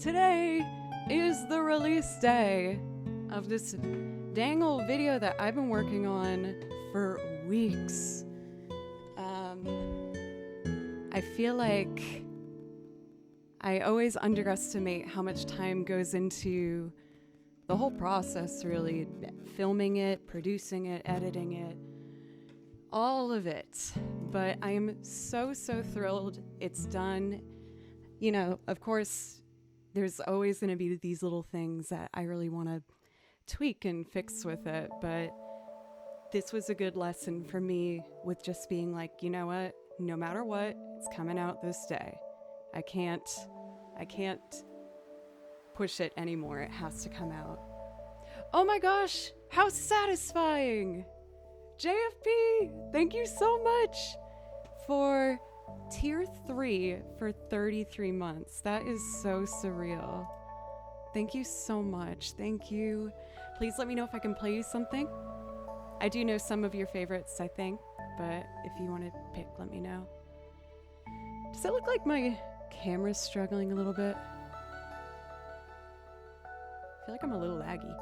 today is the release day of this dang old video that I've been working on for weeks. I feel like I always underestimate how much time goes into the whole process, really. Filming it, producing it, editing it, all of it. But I am so thrilled it's done. You know, of course, there's always going to be these little things that I really want to tweak and fix with it. But this was a good lesson for me with just being like, you know what? No matter what, it's coming out this day. I can't push it anymore. It has to come out. Oh my gosh, how satisfying! JFP, thank you so much for tier 3 for 33 months. That is so surreal. Thank you so much. Thank you. Please let me know if I can play you something. I do know some of your favorites, I think, but if you want to pick, let me know. Does it look like my camera's struggling a little bit? I feel like I'm a little laggy.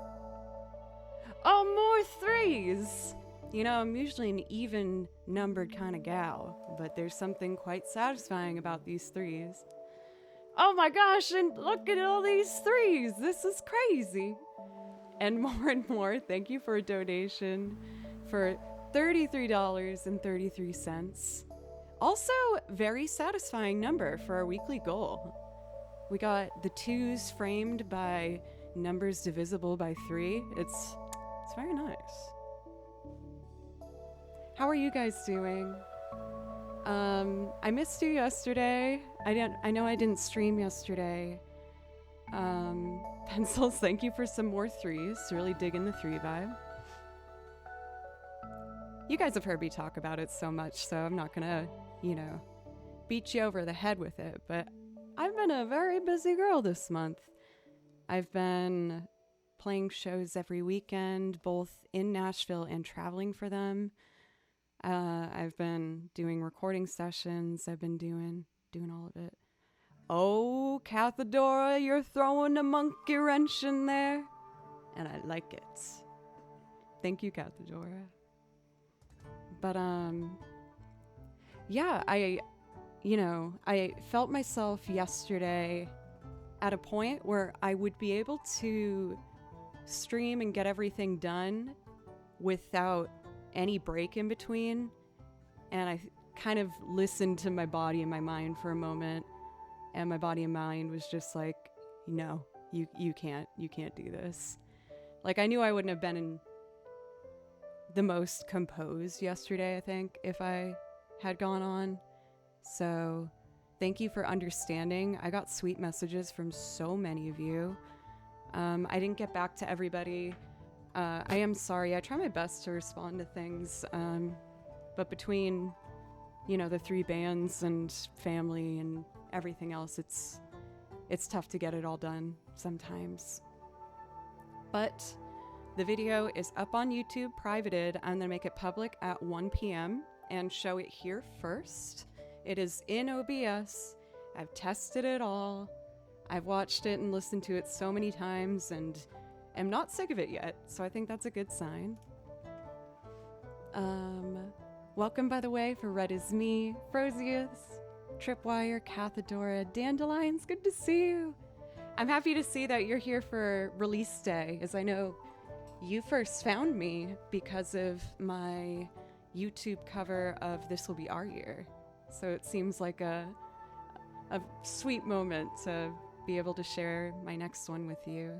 Oh, more 3s! You know, I'm usually an even numbered kind of gal, but there's something quite satisfying about these 3s. Oh my gosh, and look at all these 3s! This is crazy! And more, thank you for a donation for $33.33. Also, very satisfying number for our weekly goal. We got the 2s framed by numbers divisible by 3. It's very nice. How are you guys doing? I missed you yesterday. I know I didn't stream yesterday. Pencils, thank you for some more 3s. Really digging the 3 vibe. You guys have heard me talk about it so much, so I'm not gonna, beat you over the head with it, but I've been a very busy girl this month. I've been playing shows every weekend, both in Nashville and traveling for them. I've been doing recording sessions. I've been doing all of it. Oh, Cathedora, you're throwing a monkey wrench in there. And I like it. Thank you, Cathedora. But, yeah, I felt myself yesterday at a point where I would be able to stream and get everything done without any break in between. And I kind of listened to my body and my mind for a moment. And my body and mind was just like, no, you can't do this. Like, I knew I wouldn't have been in the most composed yesterday, I think, if I had gone on. So thank you for understanding. I got sweet messages from so many of you. I didn't get back to everybody. I am sorry. I try my best to respond to things. But between, the 3 bands and family and everything else, it's tough to get it all done sometimes. But the video is up on YouTube, privated. I'm gonna make it public at 1 p.m. and show it here first. It is in OBS. I've tested it all. I've watched it and listened to it so many times and am not sick of it yet, so I think that's a good sign. Welcome, by the way, for Red Is Me, Frosius, Tripwire, Cathedora, Dandelions, good to see you. I'm happy to see that you're here for release day, as I know you first found me because of my YouTube cover of This Will Be Our Year. So it seems like a sweet moment to be able to share my next one with you.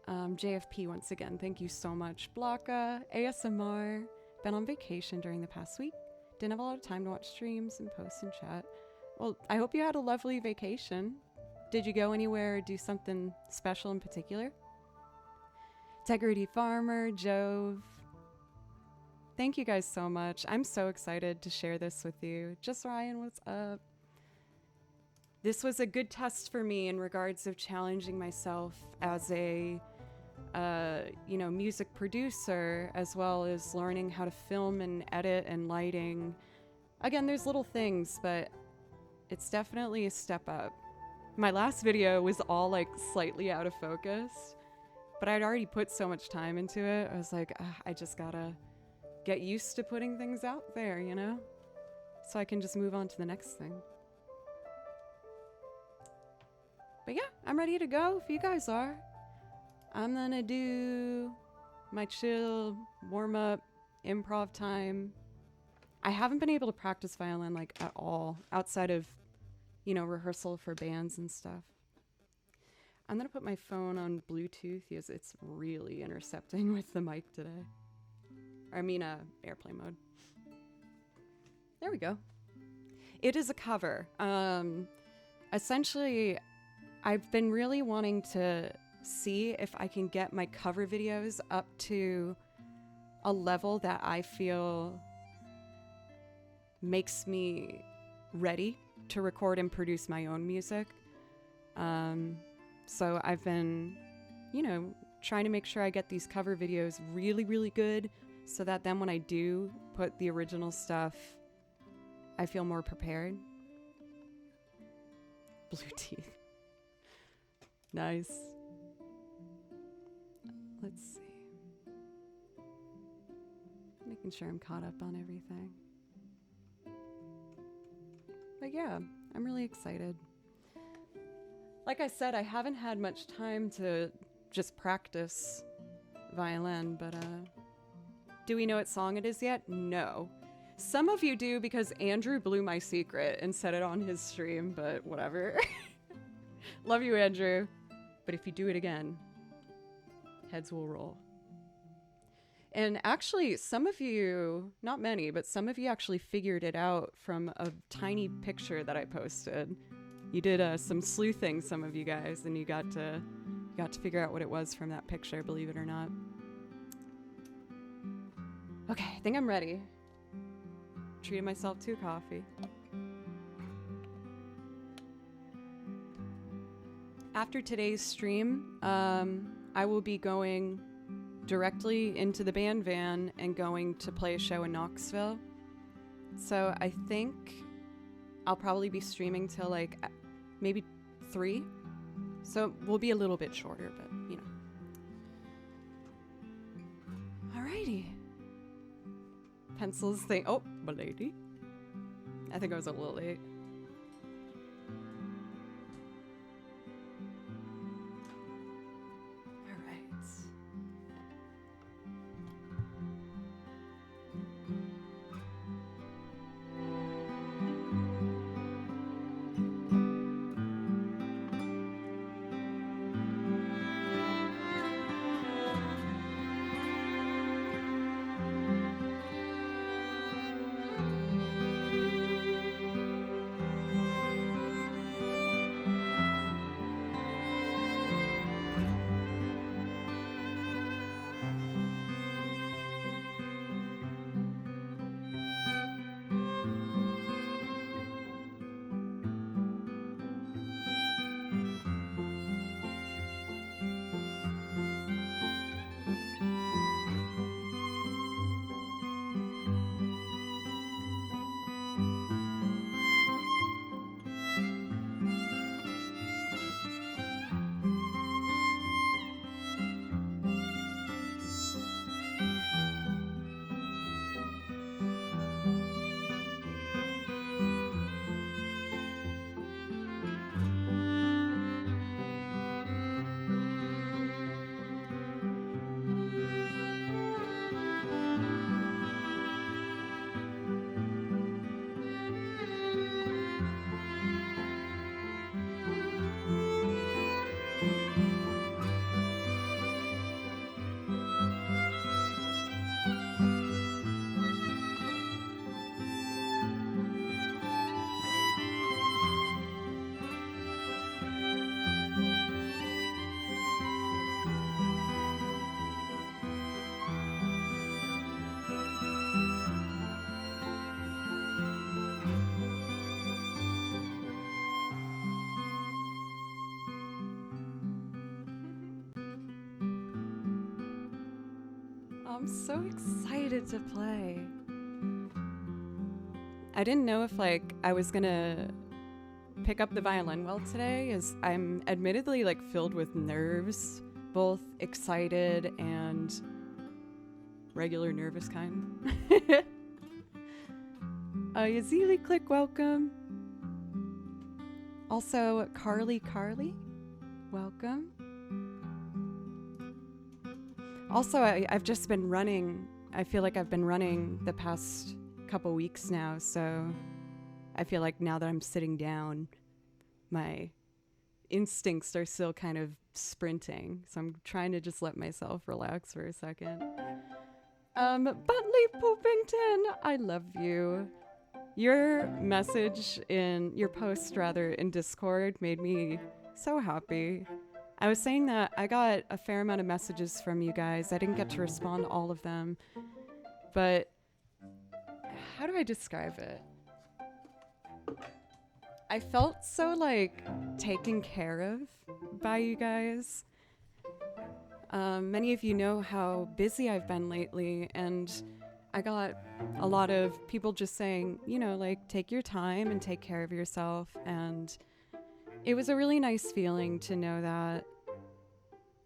JFP, once again, thank you so much. Blocka, ASMR, been on vacation during the past week. Didn't have a lot of time to watch streams and post and chat. Well, I hope you had a lovely vacation. Did you go anywhere or do something special in particular? Integrity Farmer, Jove. Thank you guys so much. I'm so excited to share this with you. Just Ryan, what's up? This was a good test for me in regards of challenging myself as a music producer, as well as learning how to film and edit and lighting. Again, there's little things, but it's definitely a step up. My last video was all like slightly out of focus, but I'd already put so much time into it. I was like, I just gotta get used to putting things out there, you know? So I can just move on to the next thing. But yeah, I'm ready to go if you guys are. I'm gonna do my chill, warm up, improv time. I haven't been able to practice violin like at all outside of, you know, rehearsal for bands and stuff. I'm gonna put my phone on Bluetooth because it's really intercepting with the mic today. I mean, airplane mode. There we go. It is a cover. Essentially, I've been really wanting to see if I can get my cover videos up to a level that I feel makes me ready to record and produce my own music. So I've been, you know, trying to make sure I get these cover videos really, really good so that then when I do put the original stuff, I feel more prepared. Blue teeth. Nice. Let's see. Making sure I'm caught up on everything. But yeah, I'm really excited. Like I said, I haven't had much time to just practice violin, but do we know what song it is yet? No. Some of you do because Andrew blew my secret and said it on his stream, but whatever. Love you, Andrew. But if you do it again, heads will roll. And actually, some of you, not many, but some of you actually figured it out from a tiny picture that I posted. You did some sleuthing, some of you guys, and you got to figure out what it was from that picture, believe it or not. Okay, I think I'm ready. Treated myself to coffee. After today's stream, I will be going directly into the band van and going to play a show in Knoxville. So I think I'll probably be streaming till like maybe 3. So we'll be a little bit shorter, but you know. Alrighty. Pencils thing. Oh, my lady. I think I was a little late. I'm so excited to play. I didn't know if like I was gonna pick up the violin well today is I'm admittedly like filled with nerves, both excited and regular nervous kind. Yazili Click, welcome. Also, Carly, welcome. Also, I've just been running. I feel like I've been running the past couple weeks now, so I feel like now that I'm sitting down, my instincts are still kind of sprinting. So I'm trying to just let myself relax for a second. Butley Poopington, I love you. Your message your post rather, in Discord made me so happy. I was saying that I got a fair amount of messages from you guys. I didn't get to respond to all of them, but how do I describe it? I felt so like taken care of by you guys. Many of you know how busy I've been lately, and I got a lot of people just saying, you know, like, take your time and take care of yourself. And it was a really nice feeling to know that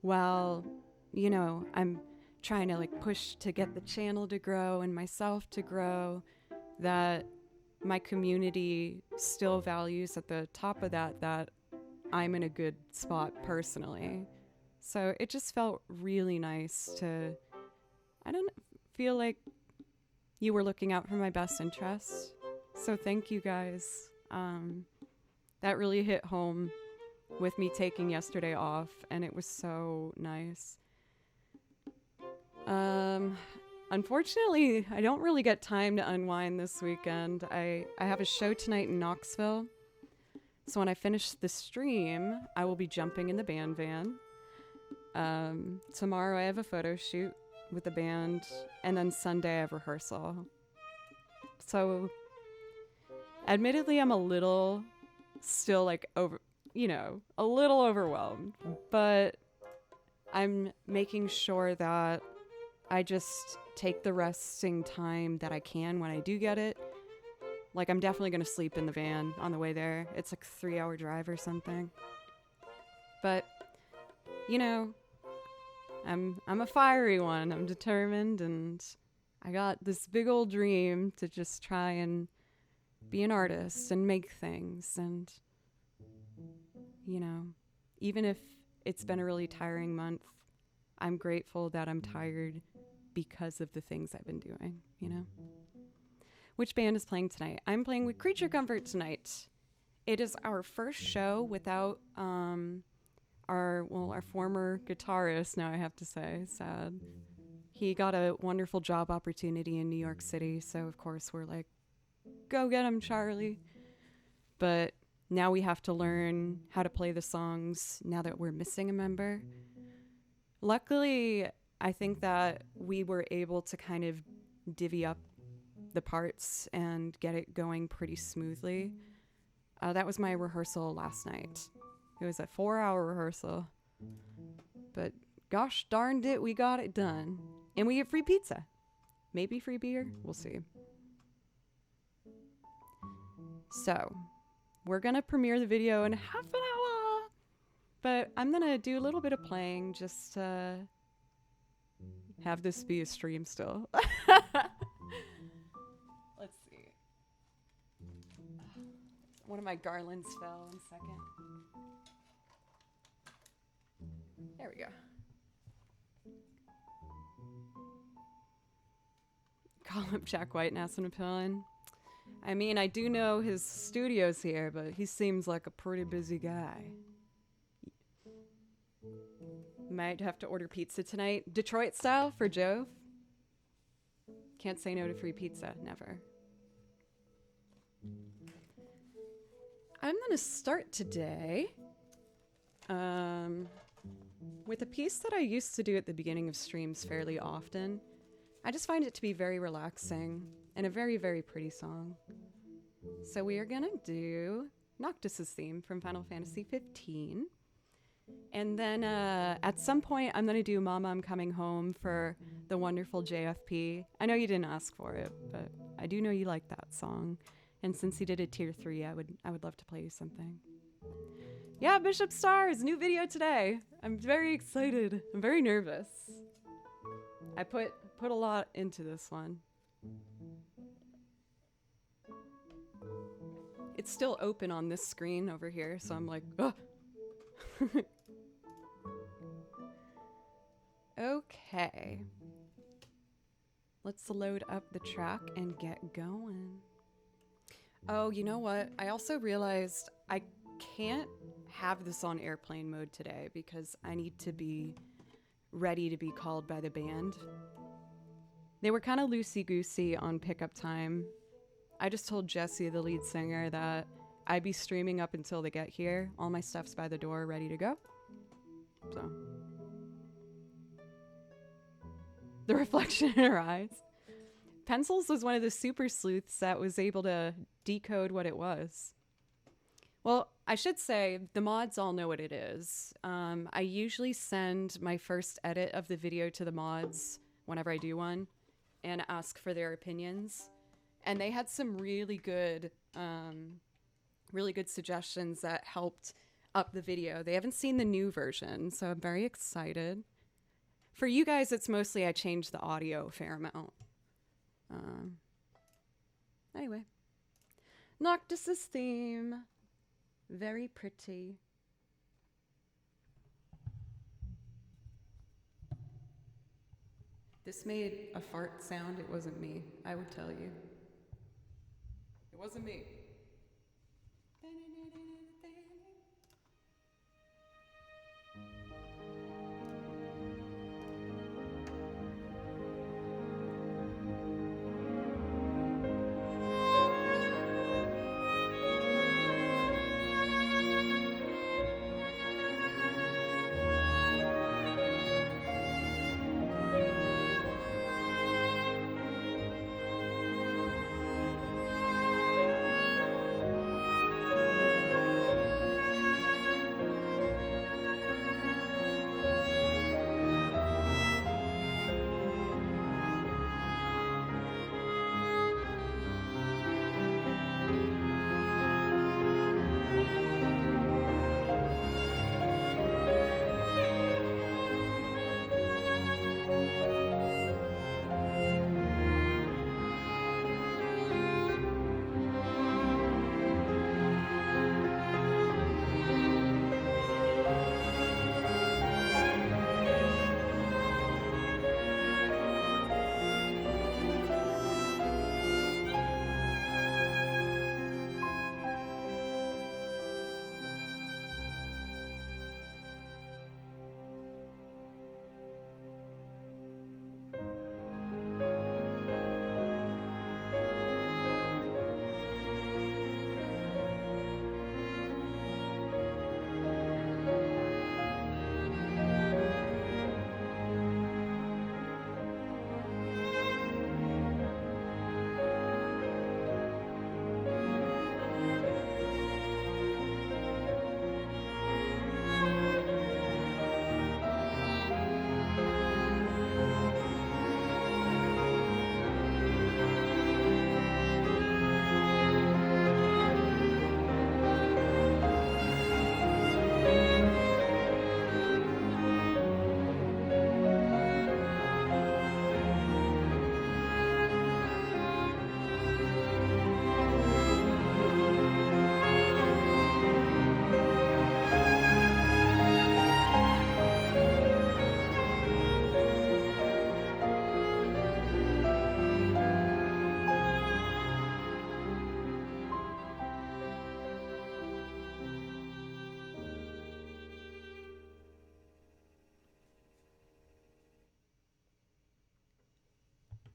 while, you know, I'm trying to like push to get the channel to grow and myself to grow, that my community still values at the top of that I'm in a good spot personally. So it just felt really nice to, I don't feel like you were looking out for my best interests. So thank you guys. That really hit home with me taking yesterday off, and it was so nice. Unfortunately, I don't really get time to unwind this weekend. I have a show tonight in Knoxville. So when I finish the stream, I will be jumping in the band van. Tomorrow I have a photo shoot with the band, and then Sunday I have rehearsal. So admittedly, I'm a little still like a little overwhelmed, but I'm making sure that I just take the resting time that I can when I do get it. Like, I'm definitely going to sleep in the van on the way there. It's like a 3-hour drive or something. But, you know, I'm a fiery one. I'm determined, and I got this big old dream to just try and be an artist and make things. And, you know, even if it's been a really tiring month, I'm grateful that I'm tired because of the things I've been doing, you know? Which band is playing tonight? I'm playing with Creature Comfort tonight. It is our first show without our former guitarist, now I have to say, sad. He got a wonderful job opportunity in New York City, so of course we're like, go get him, Charlie. But now we have to learn how to play the songs now that we're missing a member. Luckily, I think that we were able to kind of divvy up the parts and get it going pretty smoothly. That was my rehearsal last night. It was a 4-hour rehearsal, but gosh darned it, we got it done. And we get free pizza. Maybe free beer, we'll see. So, we're gonna premiere the video in half an hour, but I'm gonna do a little bit of playing just to have this be a stream still. Let's see. One of my garlands fell. 1 second. There we go. Call up Jack White and ask him to fill in. I mean, I do know his studio's here, but he seems like a pretty busy guy. Might have to order pizza tonight. Detroit style for Jove. Can't say no to free pizza, never. I'm gonna start today with a piece that I used to do at the beginning of streams fairly often. I just find it to be very relaxing and a very, very pretty song. So we are gonna do Noctis's theme from Final Fantasy 15. And then at some point, I'm going to do Mama, I'm Coming Home for the wonderful JFP. I know you didn't ask for it, but I do know you like that song. And since he did a tier 3, I would love to play you something. Yeah, Bishop Stars, new video today. I'm very excited. I'm very nervous. I put a lot into this one. It's still open on this screen over here, so I'm like, ugh. Okay. Let's load up the track and get going. Oh, you know what? I also realized I can't have this on airplane mode today because I need to be ready to be called by the band. They were kind of loosey-goosey on pickup time. I just told Jesse, the lead singer, that I'd be streaming up until they get here. All my stuff's by the door, ready to go. So. The reflection in her eyes. Pencils was one of the super sleuths that was able to decode what it was. Well, I should say the mods all know what it is. I usually send my first edit of the video to the mods whenever I do one and ask for their opinions. And they had some really good suggestions that helped up the video. They haven't seen the new version, so I'm very excited. For you guys, it's mostly I changed the audio a fair amount. Anyway. Noctis's theme. Very pretty. This made a fart sound. It wasn't me. I would tell you. It wasn't me.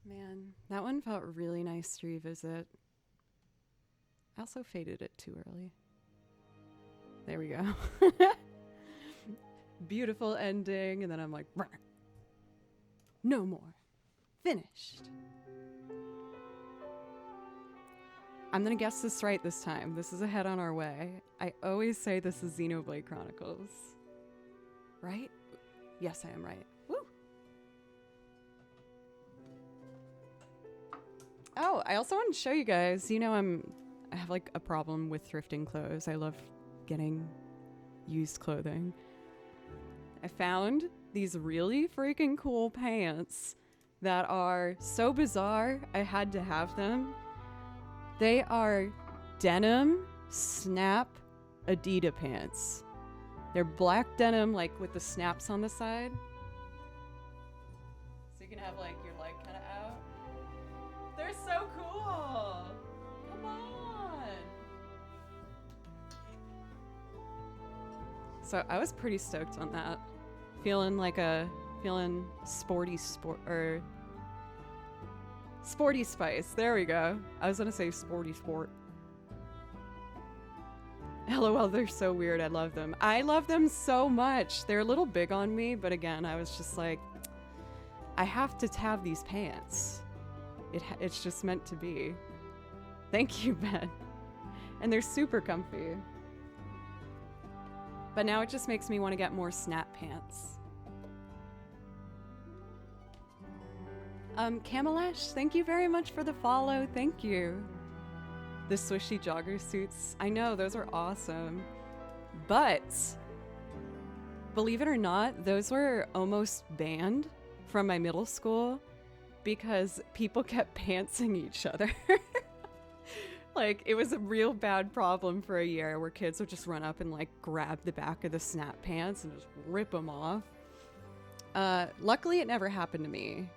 Man, that one felt really nice to revisit. I also faded it too early. There we go. Beautiful ending, and then I'm like, no more. Finished. I'm gonna guess this right this time. This is a head on our way. I always say this is Xenoblade Chronicles. Right? Yes, I am right. Woo! Oh, I also want to show you guys, you know, have like a problem with thrifting clothes. I love getting used clothing. I found these really freaking cool pants that are so bizarre, I had to have them. They are denim snap Adidas pants. They're black denim, like with the snaps on the side. So you can have like your leg kind of out. They're so cool. Come on. So I was pretty stoked on that. Feeling sporty spice. There we go. I was gonna say sporty sport. LOL, they're so weird. I love them. I love them so much. They're a little big on me, but again, I was just like, I have to have these pants. It's just meant to be. Thank you, Ben. And they're super comfy. But now it just makes me want to get more snap pants. Kamalesh, thank you very much for the follow. Thank you. The swishy jogger suits. I know, those are awesome. But, believe it or not, those were almost banned from my middle school because people kept pantsing each other. Like, it was a real bad problem for a year where kids would just run up and like grab the back of the snap pants and just rip them off. Luckily, it never happened to me.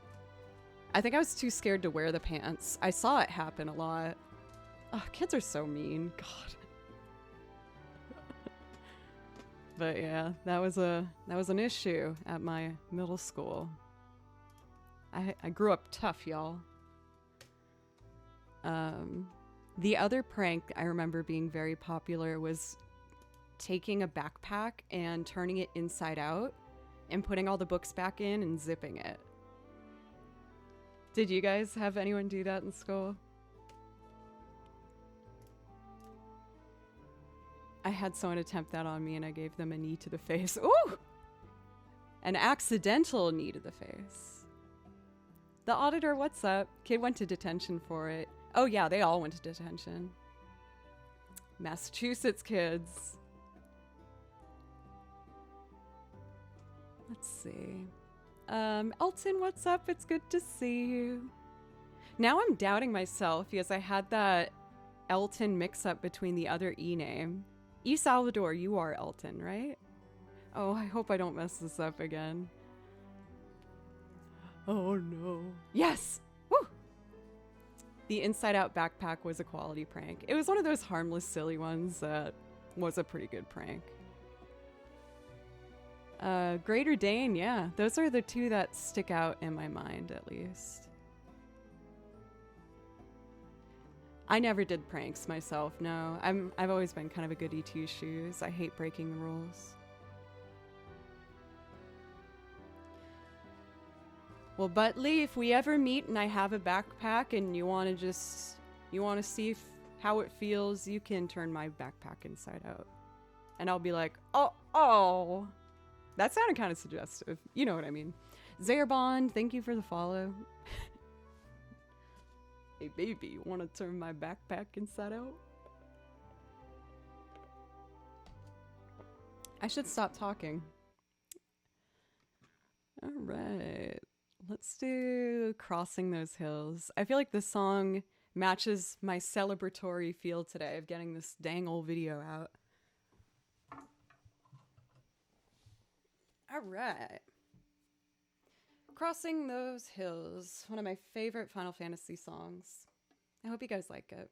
I think I was too scared to wear the pants. I saw it happen a lot. Oh, kids are so mean. God. But yeah, that was an issue at my middle school. I grew up tough, y'all. The other prank I remember being very popular was taking a backpack and turning it inside out and putting all the books back in and zipping it. Did you guys have anyone do that in school? I had someone attempt that on me and I gave them a knee to the face. Ooh! An accidental knee to the face. The auditor, what's up? Kid went to detention for it. Oh yeah, they all went to detention. Massachusetts kids. Let's see. Elton, what's up? It's good to see you. Now I'm doubting myself because I had that Elton mix-up between the other E name. E Salvador, you are Elton, right? Oh, I hope I don't mess this up again. Oh no. Yes! Woo! The Inside Out backpack was a quality prank. It was one of those harmless, silly ones that was a pretty good prank. Greater Dane, yeah. Those are the two that stick out in my mind, at least. I never did pranks myself, no. I've always been kind of a goody two-shoes. I hate breaking the rules. Well, Butley, if we ever meet and I have a backpack and you want to see how it feels, you can turn my backpack inside out. And I'll be like, oh. That sounded kind of suggestive. You know what I mean. Zairbond, thank you for the follow. Hey baby, you want to turn my backpack inside out? I should stop talking. All right. Let's do Crossing Those Hills. I feel like this song matches my celebratory feel today of getting this dang old video out. All right. Crossing Those Hills, one of my favorite Final Fantasy songs. I hope you guys like it.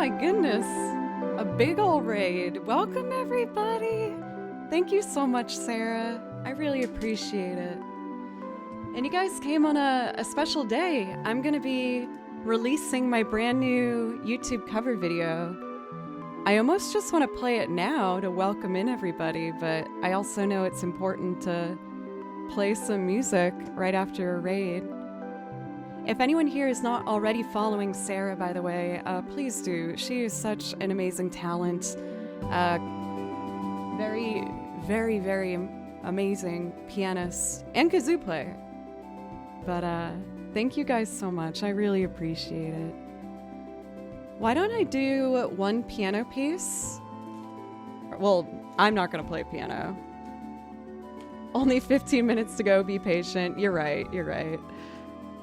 my goodness. A big ol' raid. Welcome, everybody. Thank you so much, Sarah. I really appreciate it. And you guys came on a special day. I'm going to be releasing my brand new YouTube cover video. I almost just want to play it now to welcome in everybody, but I also know it's important to play some music right after a raid. If anyone here is not already following Sarah, by the way, please do. She is such an amazing talent. Very, very, very amazing pianist and kazoo player. But thank you guys so much. I really appreciate it. Why don't I do one piano piece? Well, I'm not going to play piano. Only 15 minutes to go. Be patient. You're right. You're right.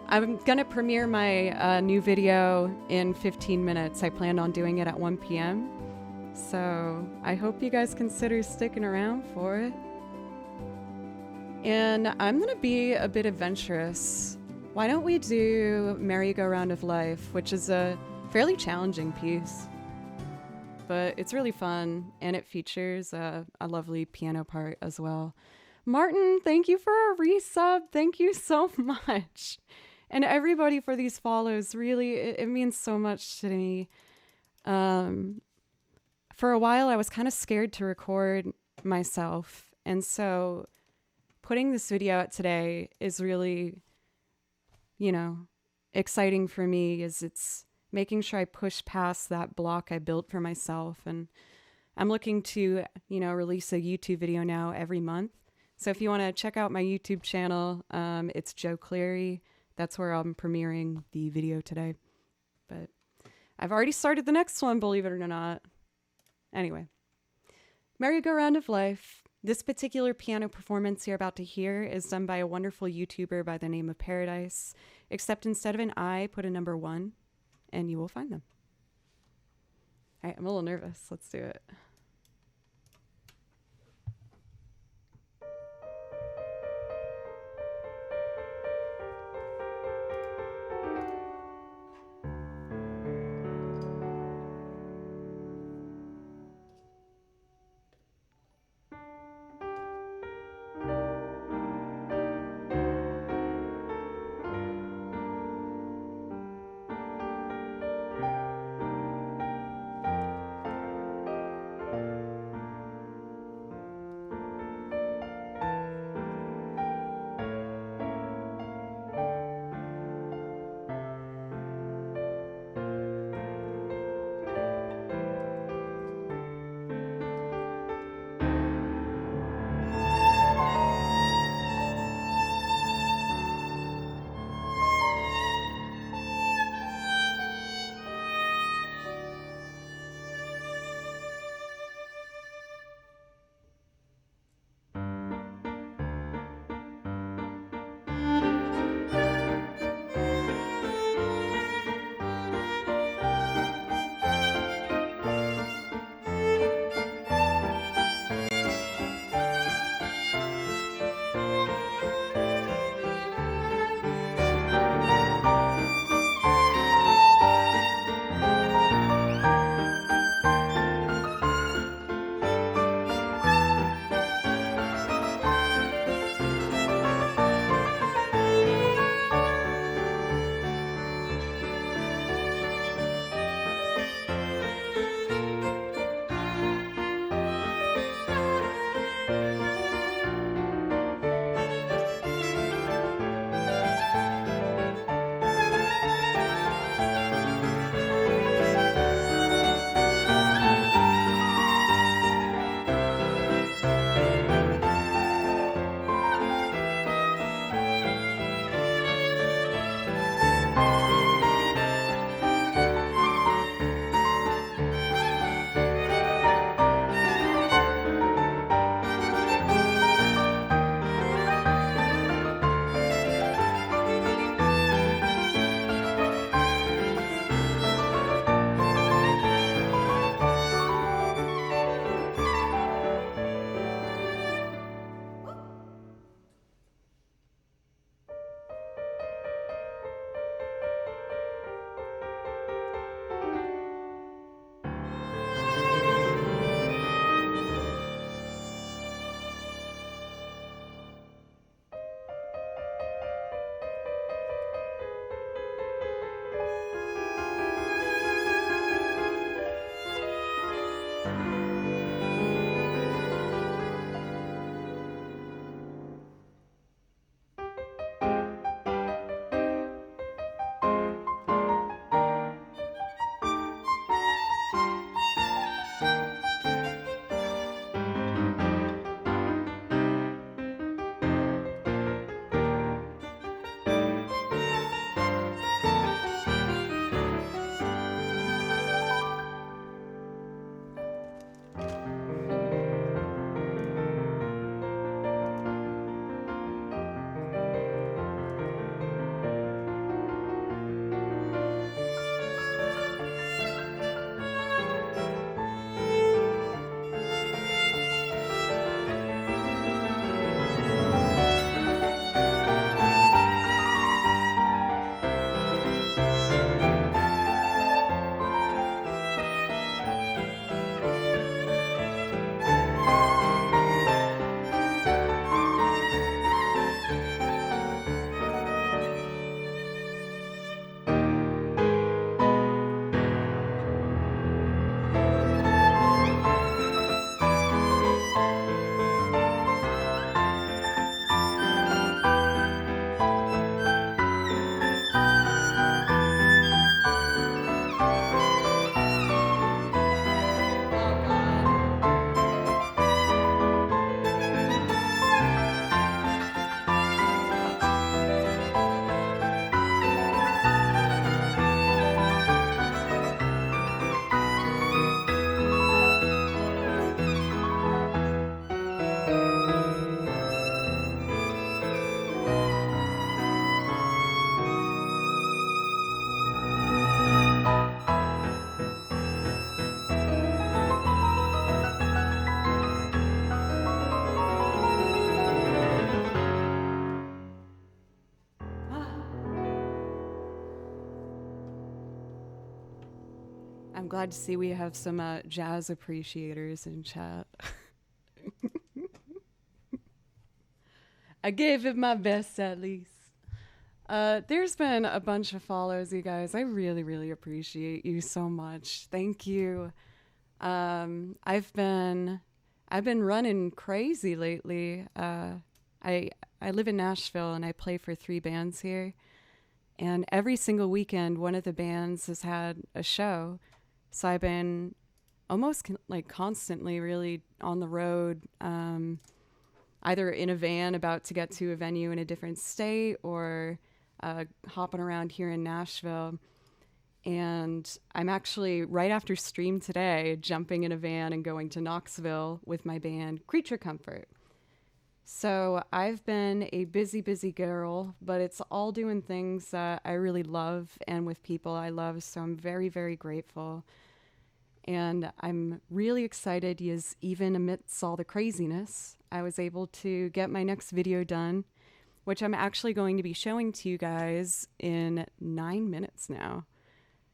I'm going to premiere my new video in 15 minutes. I planned on doing it at 1 p.m. So I hope you guys consider sticking around for it. And I'm going to be a bit adventurous. Why don't we do Merry-Go-Round of Life, which is a fairly challenging piece. But it's really fun, and it features a lovely piano part as well. Martin, thank you for a resub. Thank you so much. And everybody for these follows, really, it means so much to me. For a while, I was kind of scared to record myself. And so putting this video out today is really, exciting for me, as it's making sure I push past that block I built for myself. And I'm looking to, release a YouTube video now every month. So if you want to check out my YouTube channel, it's Joe Cleary. That's where I'm premiering the video today. But I've already started the next one, believe it or not. Anyway, Merry-Go-Round of Life. This particular piano performance you're about to hear is done by a wonderful YouTuber by the name of Paradise, except instead of an I, put a number 1, and you will find them. All right, I'm a little nervous. Let's do it. I'm glad to see we have some jazz appreciators in chat. I gave it my best, at least. There's been a bunch of follows, you guys. I really, really appreciate you so much. Thank you. I've been running crazy lately. I live in Nashville and I play for 3 bands here. And every single weekend, one of the bands has had a show. So I've been almost like constantly really on the road, either in a van about to get to a venue in a different state or hopping around here in Nashville. And I'm actually, right after stream today, jumping in a van and going to Knoxville with my band, Creature Comfort. So I've been a busy, busy girl, but it's all doing things that I really love and with people I love. So I'm very, very grateful. And I'm really excited because even amidst all the craziness, I was able to get my next video done, which I'm actually going to be showing to you guys in 9 minutes now.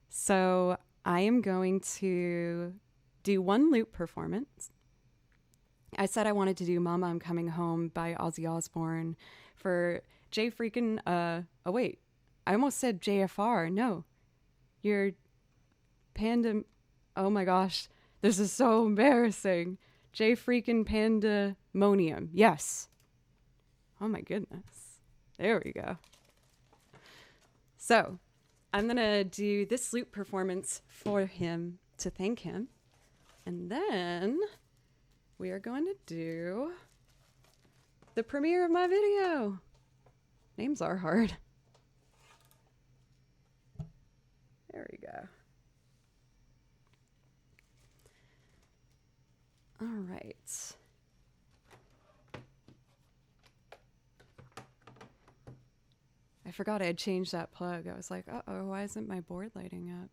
So I am going to do one loop performance. I said I wanted to do Mama, I'm Coming Home by Ozzy Osbourne for J freaking, oh wait, I almost said JFR. No, you're oh my gosh, this is so embarrassing. J freaking Pandemonium. Yes. Oh my goodness. There we go. So I'm going to do this loop performance for him to thank him. And then we are going to do the premiere of my video. Names are hard. There we go. All right. I forgot I had changed that plug. I was like, uh-oh, why isn't my board lighting up?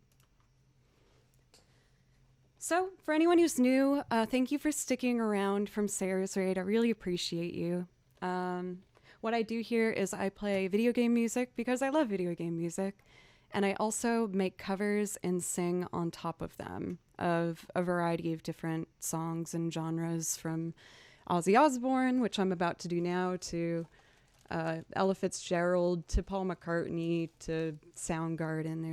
So, for anyone who's new, thank you for sticking around from Sarah's Raid. I really appreciate you. What I do here is I play video game music because I love video game music. And I also make covers and sing on top of them of a variety of different songs and genres, from Ozzy Osbourne, which I'm about to do now, to Ella Fitzgerald, to Paul McCartney, to Soundgarden.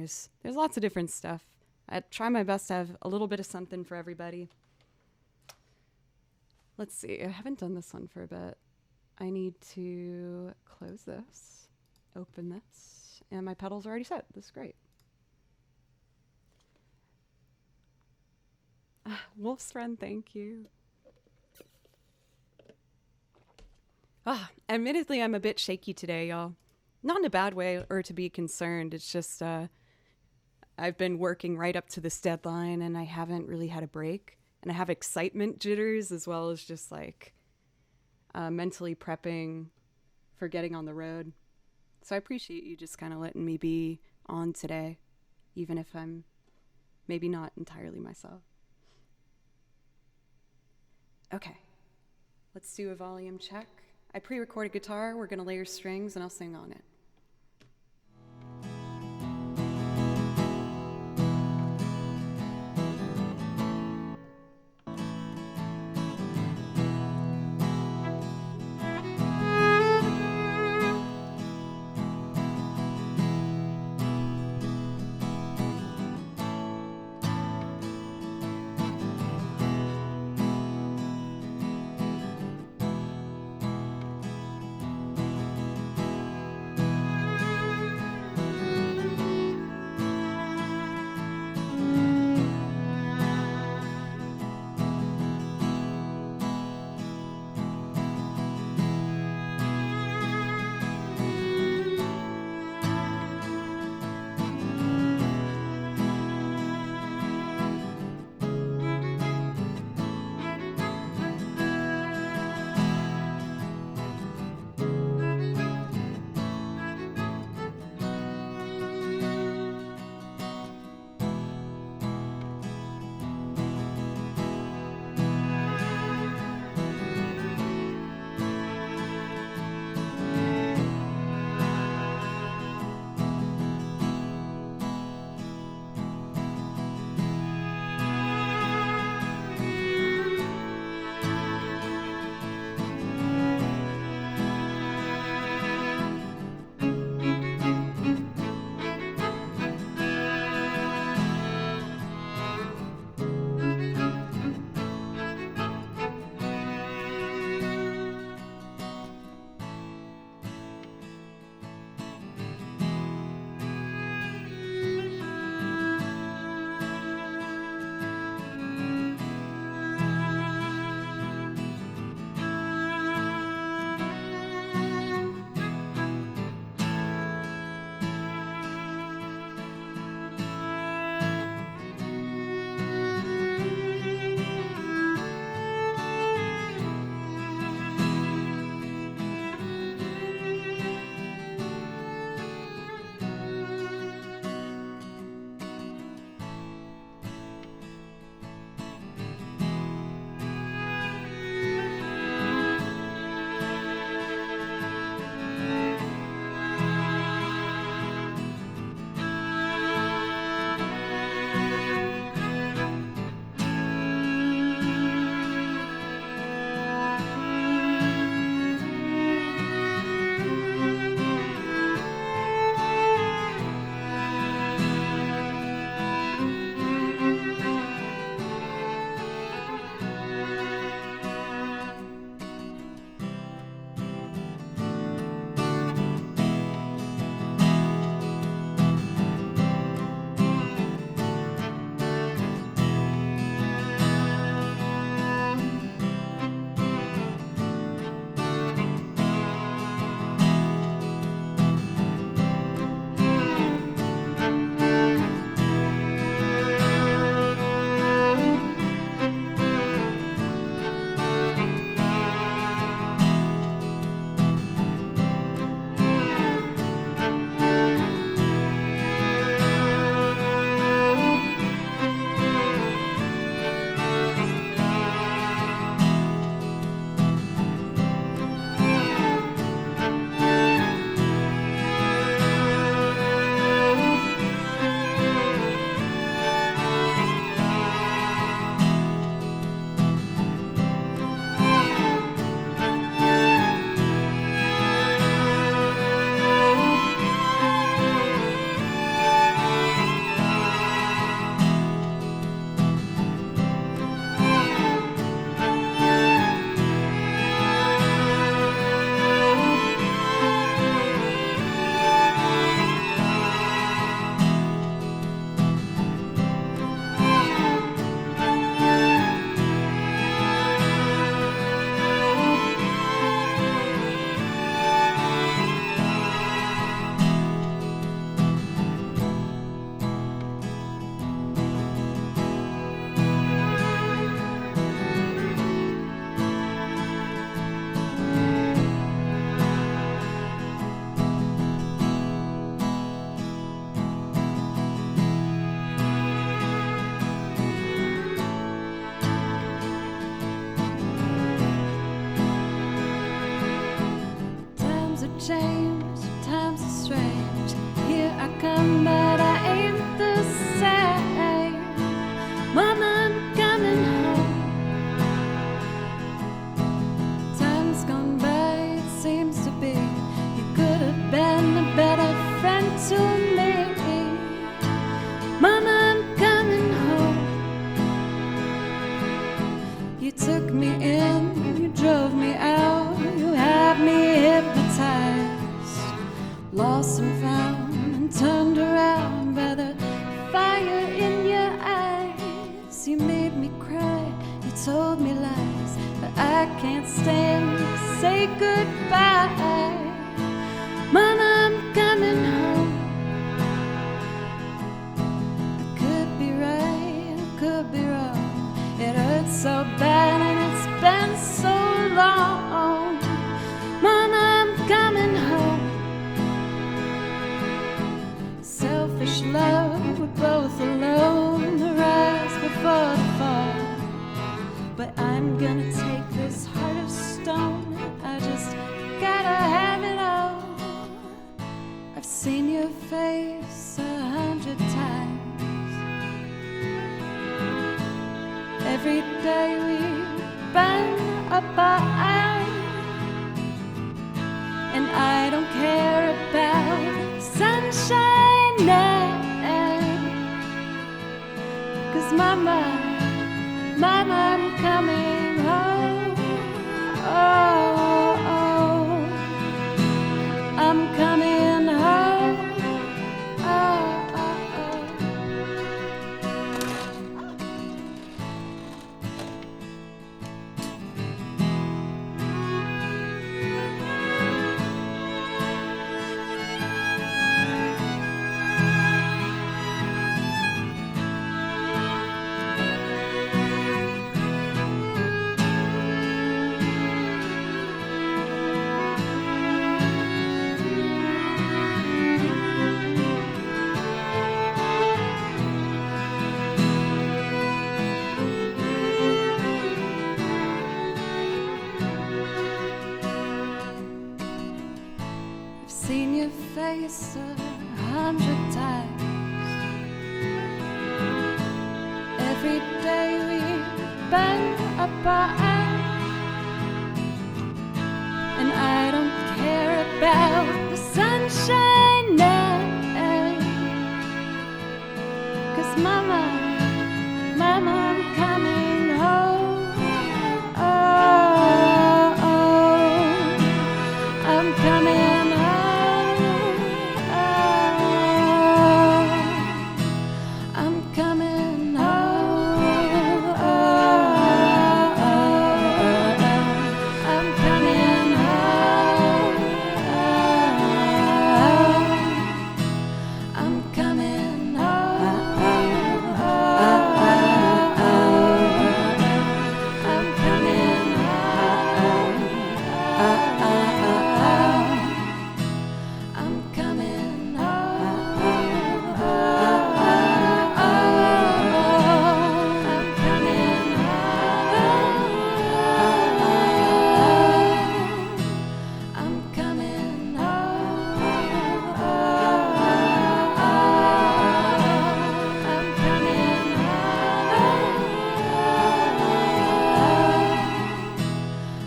There's lots of different stuff. I try my best to have a little bit of something for everybody. Let's see. I haven't done this one for a bit. I need to close this, open this, and my pedals are already set. This is great. Wolf's friend, thank you. Admittedly, I'm a bit shaky today, y'all. Not in a bad way or to be concerned. It's just I've been working right up to this deadline and I haven't really had a break. And I have excitement jitters as well as just like mentally prepping for getting on the road. So I appreciate you just kind of letting me be on today, even if I'm maybe not entirely myself. Okay, let's do a volume check. I pre-recorded guitar, we're gonna layer strings and I'll sing on it. told me lies, but I can't stand to say goodbye. Mama, I'm coming home. I could be right, I could be wrong. It hurts so bad and it's been so long. Mama, I'm coming home. Selfish love, we're both alone. The rise before the fall. But I'm gonna take this heart of stone. I just gotta have it all. I've seen your face 100 times. Every day we burn up our eyes. And I don't care about sunshine now. 'Cause Mama, I'm coming home. Oh, oh. I'm coming home. Oh, oh, oh. I've seen your face 100 times. Every day we burn up our eyes. And I don't care about the sunshine now. 'Cause Mama, I'm coming home. Oh, oh. I'm coming home. Oh, I'm coming home. Oh, I'm coming home. I'm coming home. I'm coming home. I'm coming home. I'm coming home. I'm coming home. I'm coming home.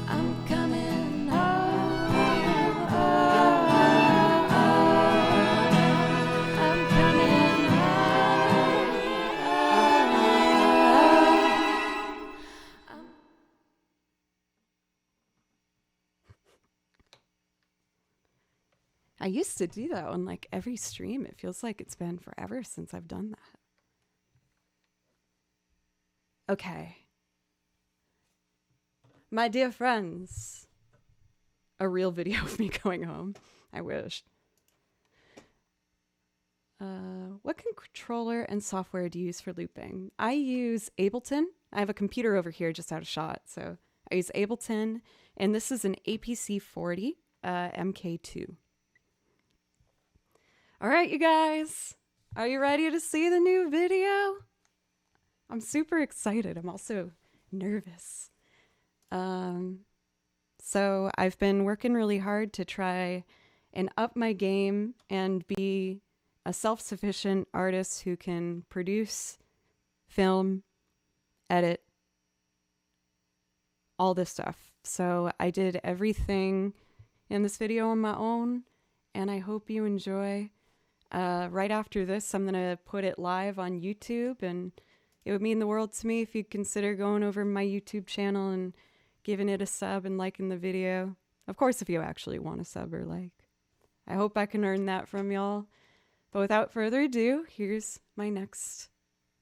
I'm coming I used to do that on like every stream. It feels like it's been forever since I've done that. Okay. My dear friends, a real video of me going home. I wish. What controller and software do you use for looping? I use Ableton. I have a computer over here just out of shot, so I use Ableton, and this is an APC 40 MK2. All right, you guys, are you ready to see the new video? I'm super excited. I'm also nervous. So I've been working really hard to try and up my game and be a self-sufficient artist who can produce, film, edit, all this stuff. So I did everything in this video on my own, and I hope you enjoy. Right after this, I'm gonna put it live on YouTube, and it would mean the world to me if you'd consider going over my YouTube channel and giving it a sub and liking the video. Of course, if you actually want a sub or like. I hope I can earn that from y'all. But without further ado, here's my next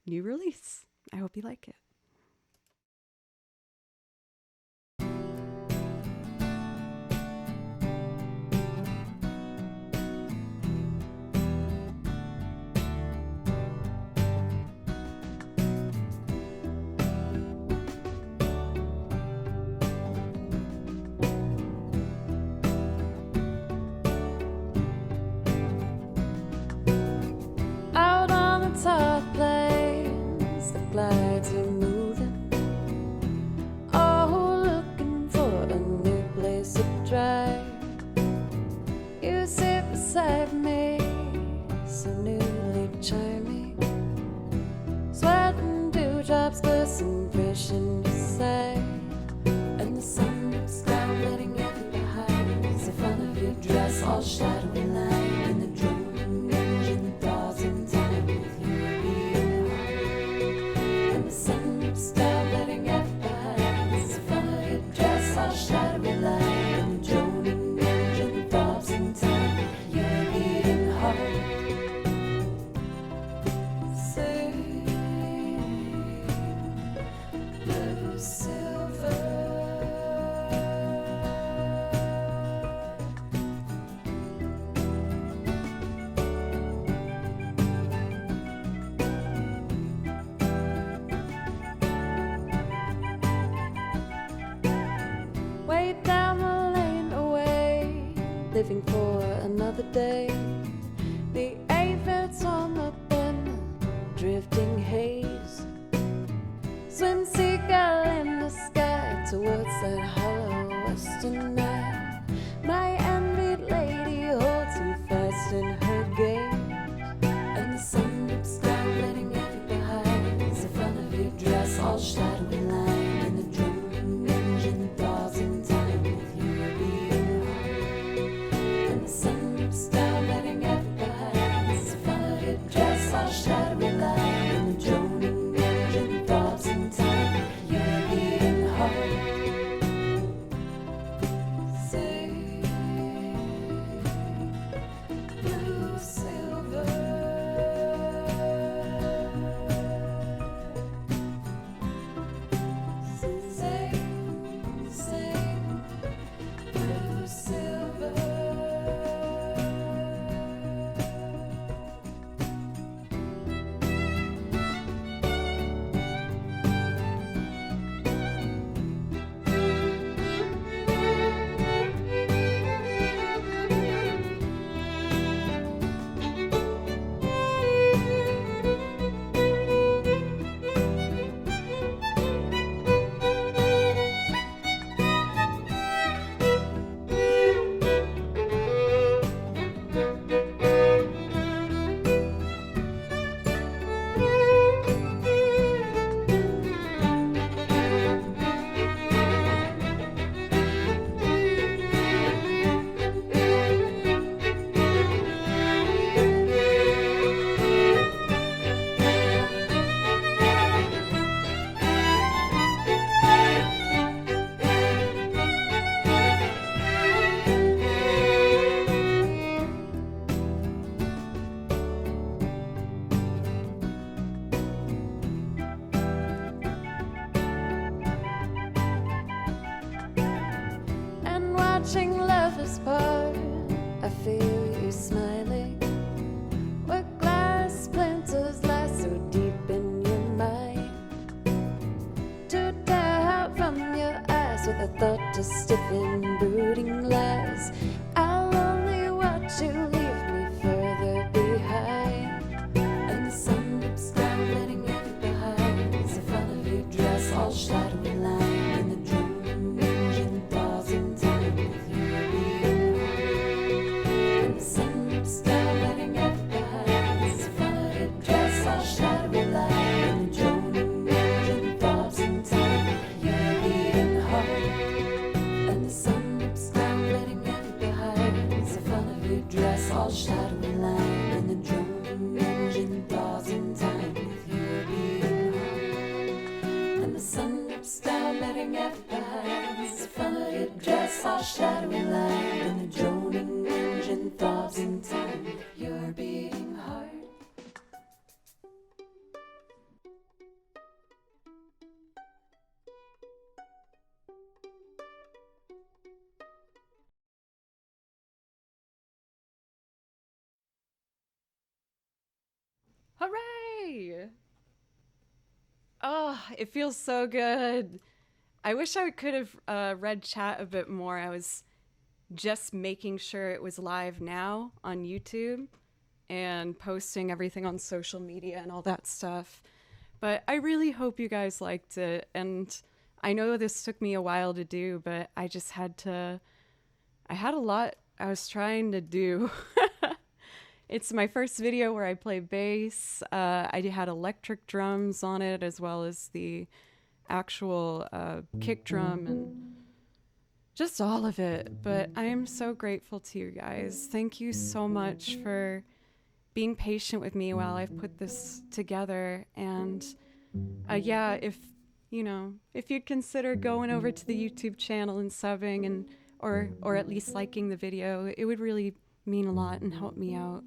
new release. I hope you like it. raindrops glisten fresh and beside, and the sun looks down, letting everything behind. It's the front of your dress, all shadowy line, and the droning engine thaws in time with your beating heart. And the sun looks down, letting everything behind. It's the front of your dress, all shadowy line, and the droning engine thaws in time with your beating heart. Way down the lane away, living for another day. The aphids on the bend, drifting haze. Swim seagull in the sky towards that hollow western night. My envied lady holds you fast in her gaze, and the sun looks down, letting everything behind. It's the front of your dress, all shadowy line, and the droning engine thaws in time with your beating heart. And the sun looks down, letting everything behind. It's the front of your dress, all shadowy line, and the droning engine thaws in time with your beating heart. Say, blue silver. Say, blue silver. And watching lovers part, I feel you smiling. What glass splinters lie so deep in your mind, to tear out from your eyes with a thought to stiffen brooding lies. I'll only watch you leave me further behind. And the sun looks down, letting everything behind. It's the front of your dress, all shadowy line, and the droning engine thaws in time with your beating heart. And the sun looks down, letting everything behind. It's the front of your dress, all shadowy line, and the droning engine thaws in time with your beating heart. And the sun looks down, letting everything behind. It's the front of your dress, all shadowy line, and the droning engine thaws in time with your beating heart. And the sun looks down, letting everything behind. It's the front of your dress, all shadowy line, and the droning engine thaws in time with your beating heart. Hooray! Oh, it feels so good. I wish I could have read chat a bit more. I was just making sure it was live now on YouTube and posting everything on social media and all that stuff. But I really hope you guys liked it. And I know this took me a while to do, but I had a lot I was trying to do. It's my first video where I play bass. I had electric drums on it as well as the actual kick drum and just all of it. But I am so grateful to you guys. Thank you so much for being patient with me while I've put this together. And yeah, if you'd consider going over to the YouTube channel and subbing and or at least liking the video, it would really mean a lot and help me out.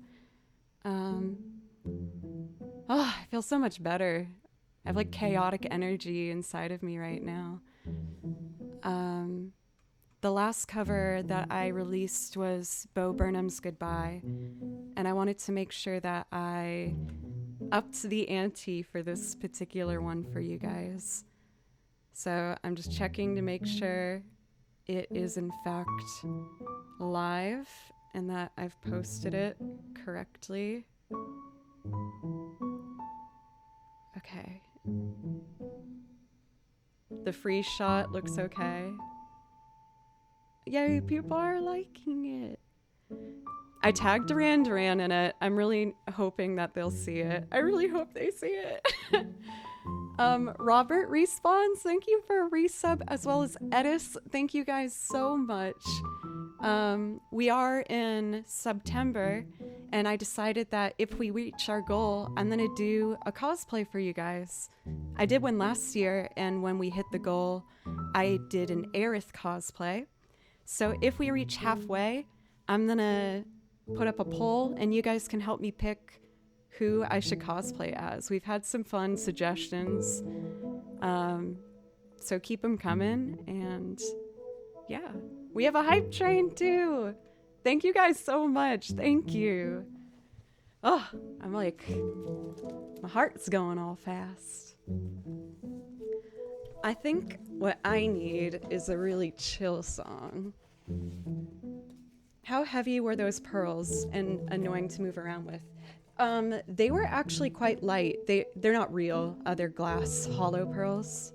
I feel so much better. I have like chaotic energy inside of me right now. The last cover that I released was Bo Burnham's Goodbye, and I wanted to make sure that I upped the ante for this particular one for you guys. So I'm just checking to make sure it is in fact live and that I've posted it correctly. Okay. The free shot looks okay. Yay, people are liking it. I tagged Duran Duran in it. I'm really hoping that they'll see it. I really hope they see it. Robert Respawns, thank you for a resub, as well as Edis. Thank you guys so much. We are in September, and I decided that if we reach our goal, I'm gonna do a cosplay for you guys. I did one last year, and when we hit the goal, I did an Aerith cosplay. So if we reach halfway, I'm gonna put up a poll, and you guys can help me pick who I should cosplay as. We've had some fun suggestions, so keep them coming. And yeah, we have a hype train too. Thank you guys so much. Thank you. Oh, I'm like, my heart's going all fast. I think what I need is a really chill song. How heavy were those pearls and annoying to move around with? They were actually quite light. They're not real. They're glass hollow pearls.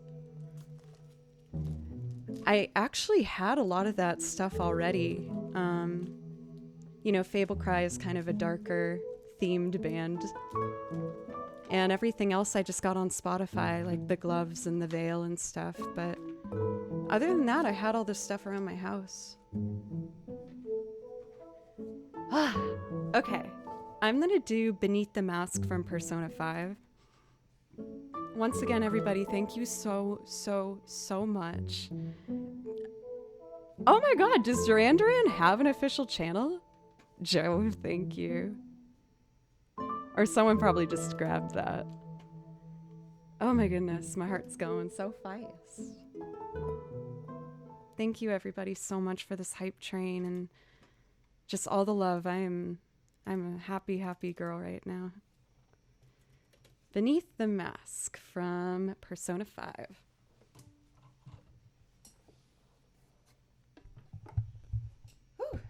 I actually had a lot of that stuff already. You know, Fable Cry is kind of a darker themed band. And everything else I just got on Spotify, like the gloves and the veil and stuff. But other than that, I had all this stuff around my house. Okay, I'm gonna do Beneath the Mask from Persona 5. Once again, everybody, thank you so much. Oh my god, does Duran Duran have an official channel? Joe, thank you. Or someone probably just grabbed that. Oh my goodness, my heart's going so fast. Thank you everybody so much for this hype train and just all the love. I'm a happy girl right now. Beneath the Mask from Persona 5. Whew.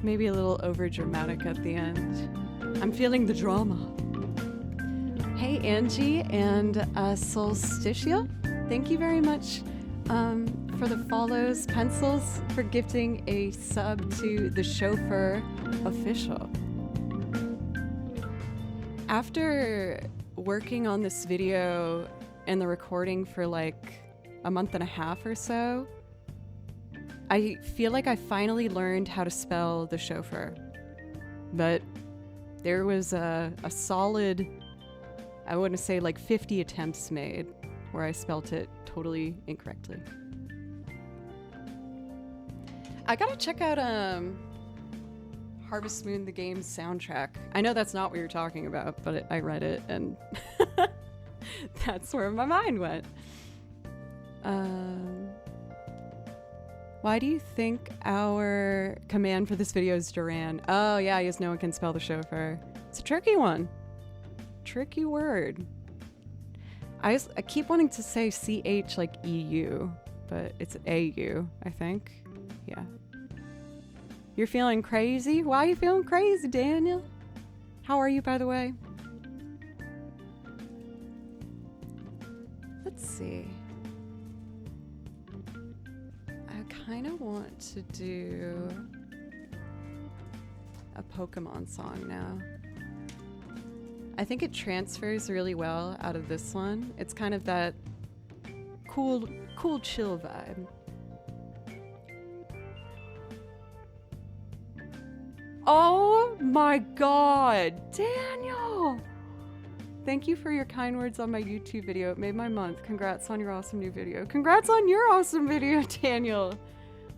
Maybe a little over dramatic at the end. I'm feeling the drama. Hey Angie and Solsticia, thank you very much for the follows. Pencils for gifting a sub to the Chauffeur Official. After working on this video and the recording for like a month and a half or so, I feel like I finally learned how to spell the chauffeur. But there was a solid, I wouldn't say like 50 attempts made where I spelt it totally incorrectly. I gotta check out Harvest Moon the Game's soundtrack. I know that's not what you're talking about, but I read it and that's where my mind went. Why do you think our command for this video is Duran? Oh yeah, I guess no one can spell the chauffeur. It's a tricky one. Tricky word. I keep wanting to say CH like EU, but it's AU, I think. Yeah. You're feeling crazy? Why are you feeling crazy, Daniel? How are you, by the way? Let's see. I kind of want to do a Pokemon song now. I think it transfers really well out of this one. It's kind of that cool, chill vibe. Oh my god, Daniel! Thank you for your kind words on my YouTube video. It made my month. Congrats on your awesome new video. Congrats on your awesome video, Daniel.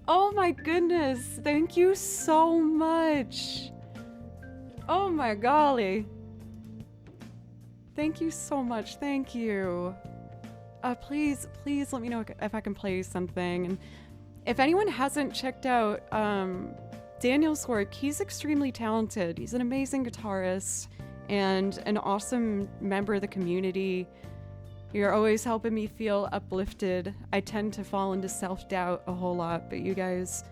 Oh my goodness. Thank you so much. Oh my golly. Thank you so much. Thank you. Please let me know if I can play something. And if anyone hasn't checked out Daniel's work, he's extremely talented. He's an amazing guitarist and an awesome member of the community. You're always helping me feel uplifted. I tend to fall into self-doubt a whole lot, but you guys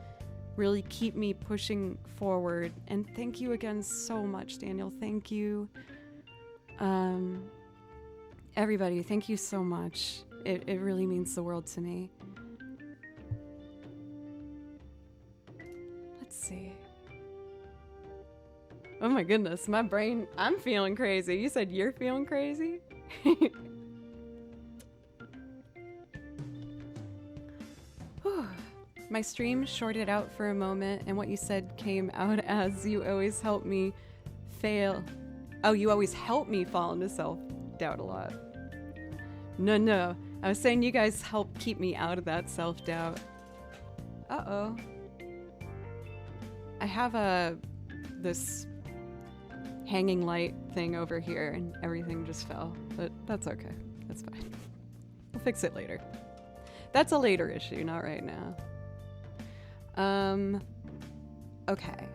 really keep me pushing forward. And thank you again so much, Daniel. Thank you. Everybody, thank you so much. It really means the world to me. Let's see. Oh my goodness, my brain, I'm feeling crazy. You said you're feeling crazy? My stream shorted out for a moment, and what you said came out as you always help me fail. Oh, you always help me fall into self-doubt a lot. No. I was saying you guys help keep me out of that self-doubt. Uh-oh. I have this hanging light thing over here and everything just fell, but that's okay. That's fine. We'll fix it later. That's a later issue, not right now. Okay.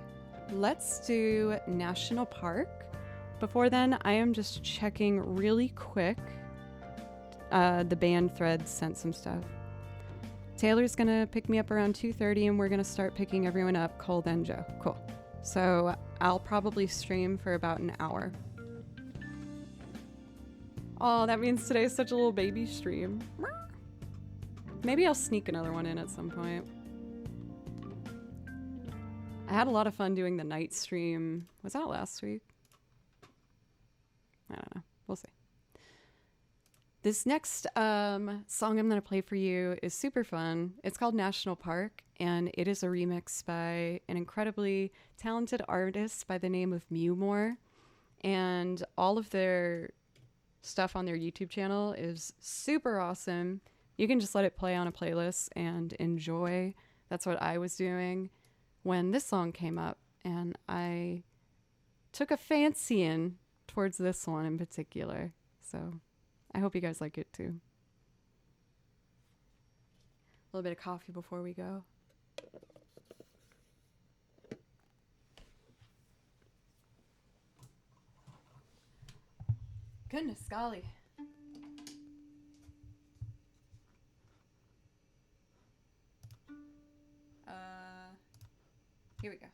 Let's do National Park. Before then, I am just checking really quick. The band thread sent some stuff. Taylor's gonna pick me up around 2:30 and we're gonna start picking everyone up, Cole then Joe. Cool. So I'll probably stream for about an hour. Oh, that means today's such a little baby stream. Maybe I'll sneak another one in at some point. I had a lot of fun doing the night stream. Was that last week? I don't know. We'll see. This next song I'm going to play for you is super fun. It's called National Park, and it is a remix by an incredibly talented artist by the name of Mewmore. And all of their stuff on their YouTube channel is super awesome. You can just let it play on a playlist and enjoy. That's what I was doing when this song came up, and I took a fancying towards this one in particular. So I hope you guys like it too. A little bit of coffee before we go. Goodness golly. Here we go.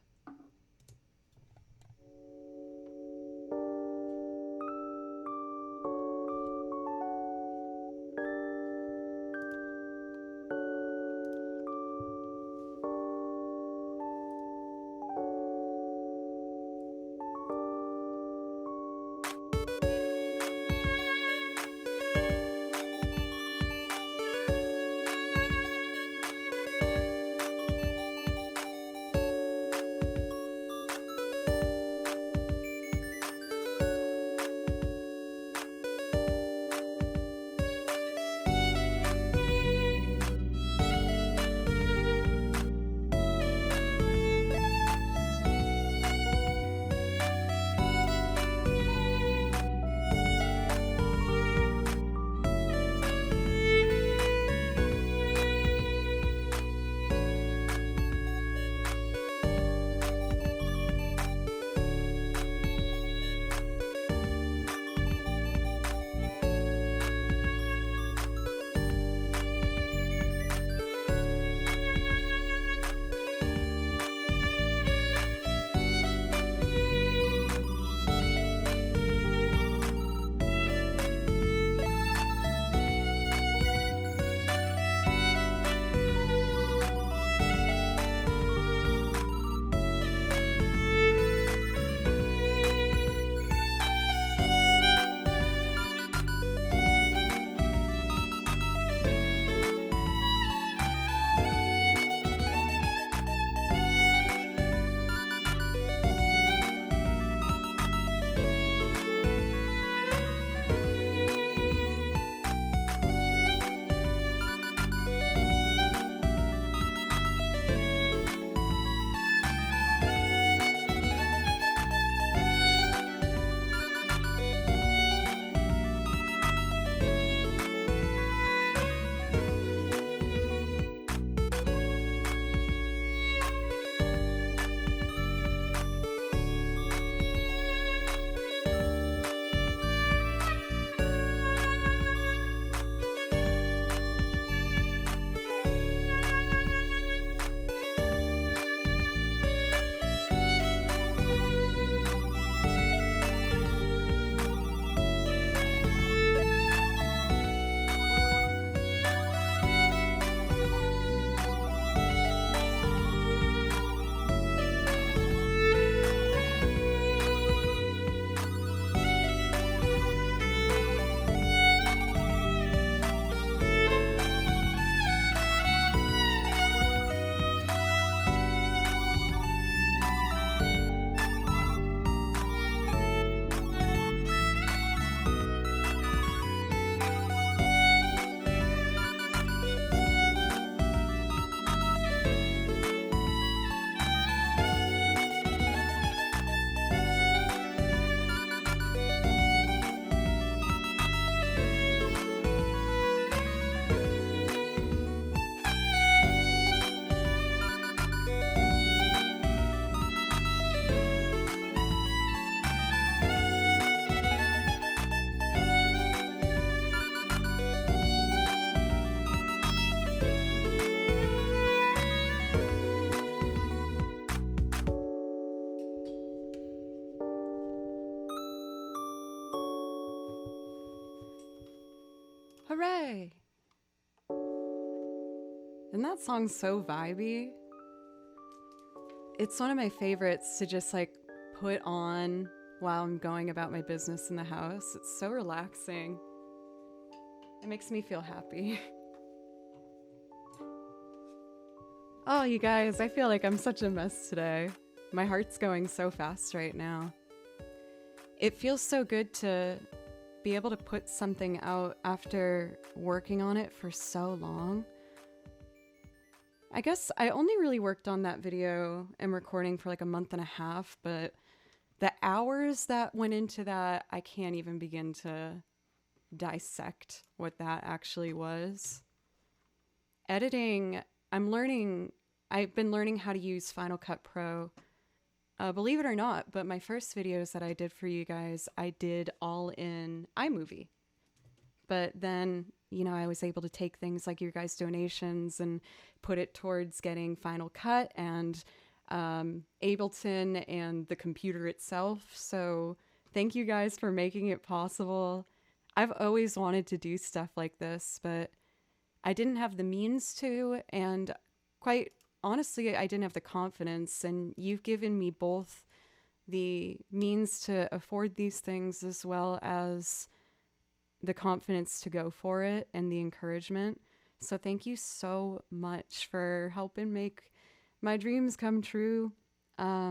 Yay. Isn't that song so vibey? It's one of my favorites to just like put on while I'm going about my business in the house. It's so relaxing. It makes me feel happy. Oh, you guys, I feel like I'm such a mess today. My heart's going so fast right now. It feels so good to be able to put something out after working on it for so long. I guess I only really worked on that video and recording for like a month and a half, but the hours that went into that, I can't even begin to dissect what that actually was. Editing, I've been learning how to use Final Cut Pro. Believe it or not, but my first videos that I did for you guys, I did all in iMovie. But then, I was able to take things like your guys' donations and put it towards getting Final Cut and Ableton and the computer itself. So thank you guys for making it possible. I've always wanted to do stuff like this, but I didn't have the means to, and quite honestly, I didn't have the confidence, and you've given me both the means to afford these things as well as the confidence to go for it and the encouragement. So thank you so much for helping make my dreams come true. I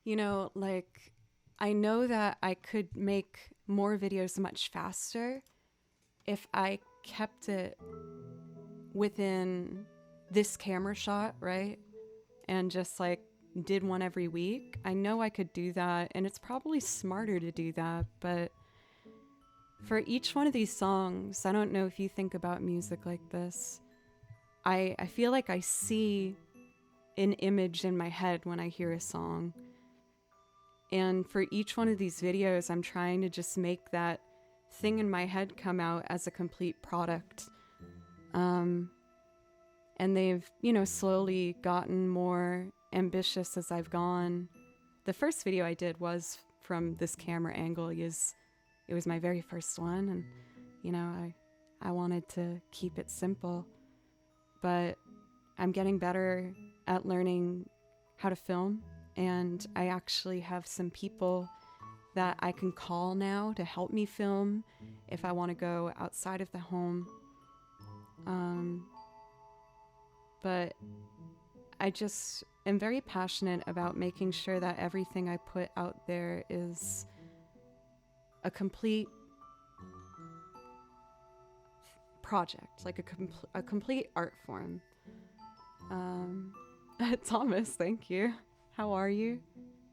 know that I could make more videos much faster if I kept it within this camera shot, right? And just like did one every week. I know I could do that, and it's probably smarter to do that, but for each one of these songs, I don't know if you think about music like this. I feel like I see an image in my head when I hear a song. And for each one of these videos, I'm trying to just make that thing in my head come out as a complete product. And they've, slowly gotten more ambitious as I've gone. The first video I did was from this camera angle. It was my very first one, and, I wanted to keep it simple. But I'm getting better at learning how to film, and I actually have some people that I can call now to help me film if I want to go outside of the home. But I just am very passionate about making sure that everything I put out there is a complete project, like a complete art form. Thomas, thank you. How are you?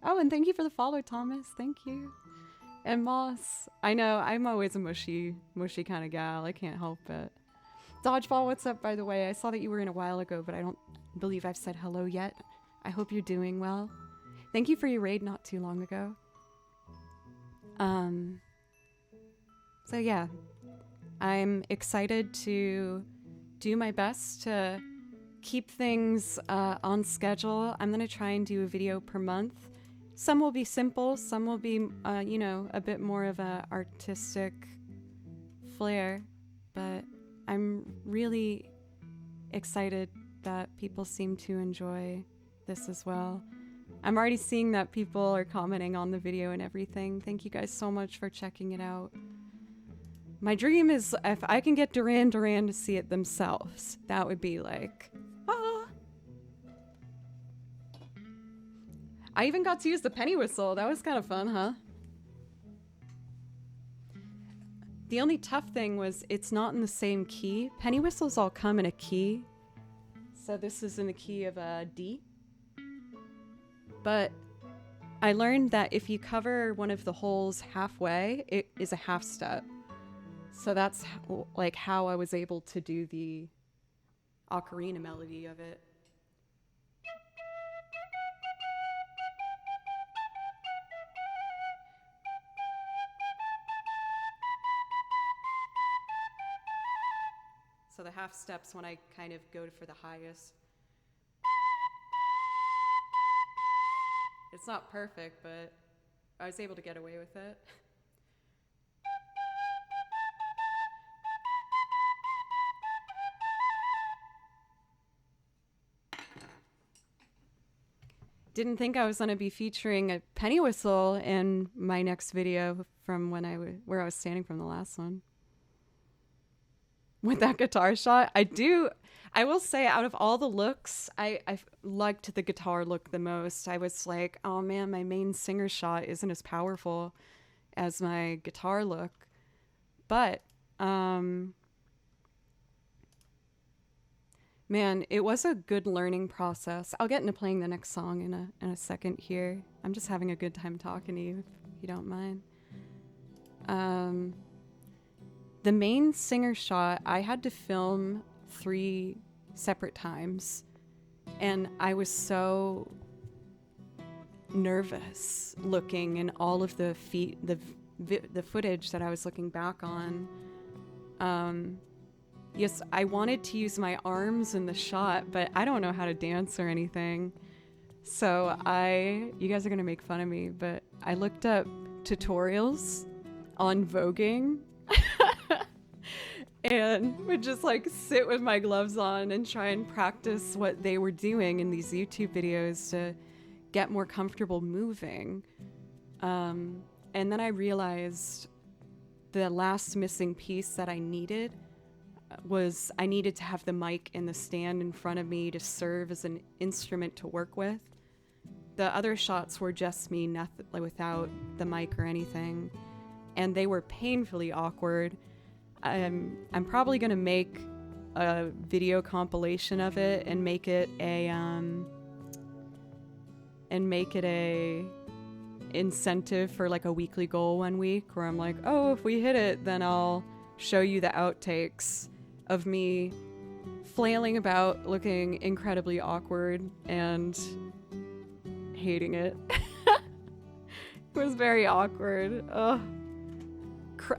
Oh, and thank you for the follow, Thomas. Thank you. And Moss, I know I'm always a mushy kind of gal. I can't help it. Dodgeball, what's up, by the way? I saw that you were in a while ago, but I don't believe I've said hello yet. I hope you're doing well. Thank you for your raid not too long ago. So yeah, I'm excited to do my best to keep things on schedule. I'm going to try and do a video per month. Some will be simple, some will be, a bit more of a artistic flair, but I'm really excited that people seem to enjoy this as well. I'm already seeing that people are commenting on the video and everything. Thank you guys so much for checking it out. My dream is if I can get Duran Duran to see it themselves, that would be like, ah. I even got to use the penny whistle. That was kind of fun, huh? The only tough thing was it's not in the same key. Penny whistles all come in a key. So this is in the key of a D. But I learned that if you cover one of the holes halfway, it is a half step. So that's like how I was able to do the ocarina melody of it. So the half steps when I kind of go for the highest. It's not perfect, but I was able to get away with it. didn't think I was going to be featuring a penny whistle in my next video from where I was standing from the last one. With that guitar shot, I will say, out of all the looks, I liked the guitar look the most. I was like, oh man, my main singer shot isn't as powerful as my guitar look. But, man, it was a good learning process. I'll get into playing the next song in a second here. I'm just having a good time talking to you, if you don't mind. The main singer shot, I had to film 3 separate times, and I was so nervous looking in all of the footage that I was looking back on. Yes, I wanted to use my arms in the shot, but I don't know how to dance or anything. So you guys are gonna make fun of me, but I looked up tutorials on voguing and would just like sit with my gloves on and try and practice what they were doing in these YouTube videos to get more comfortable moving. And then I realized the last missing piece that I needed was I needed to have the mic in the stand in front of me to serve as an instrument to work with. The other shots were just me, nothing, without the mic or anything, and they were painfully awkward. I'm probably gonna make a video compilation of it and make it a incentive for like a weekly goal one week where I'm like, oh, if we hit it, then I'll show you the outtakes of me flailing about, looking incredibly awkward and hating it. It was very awkward. Ugh.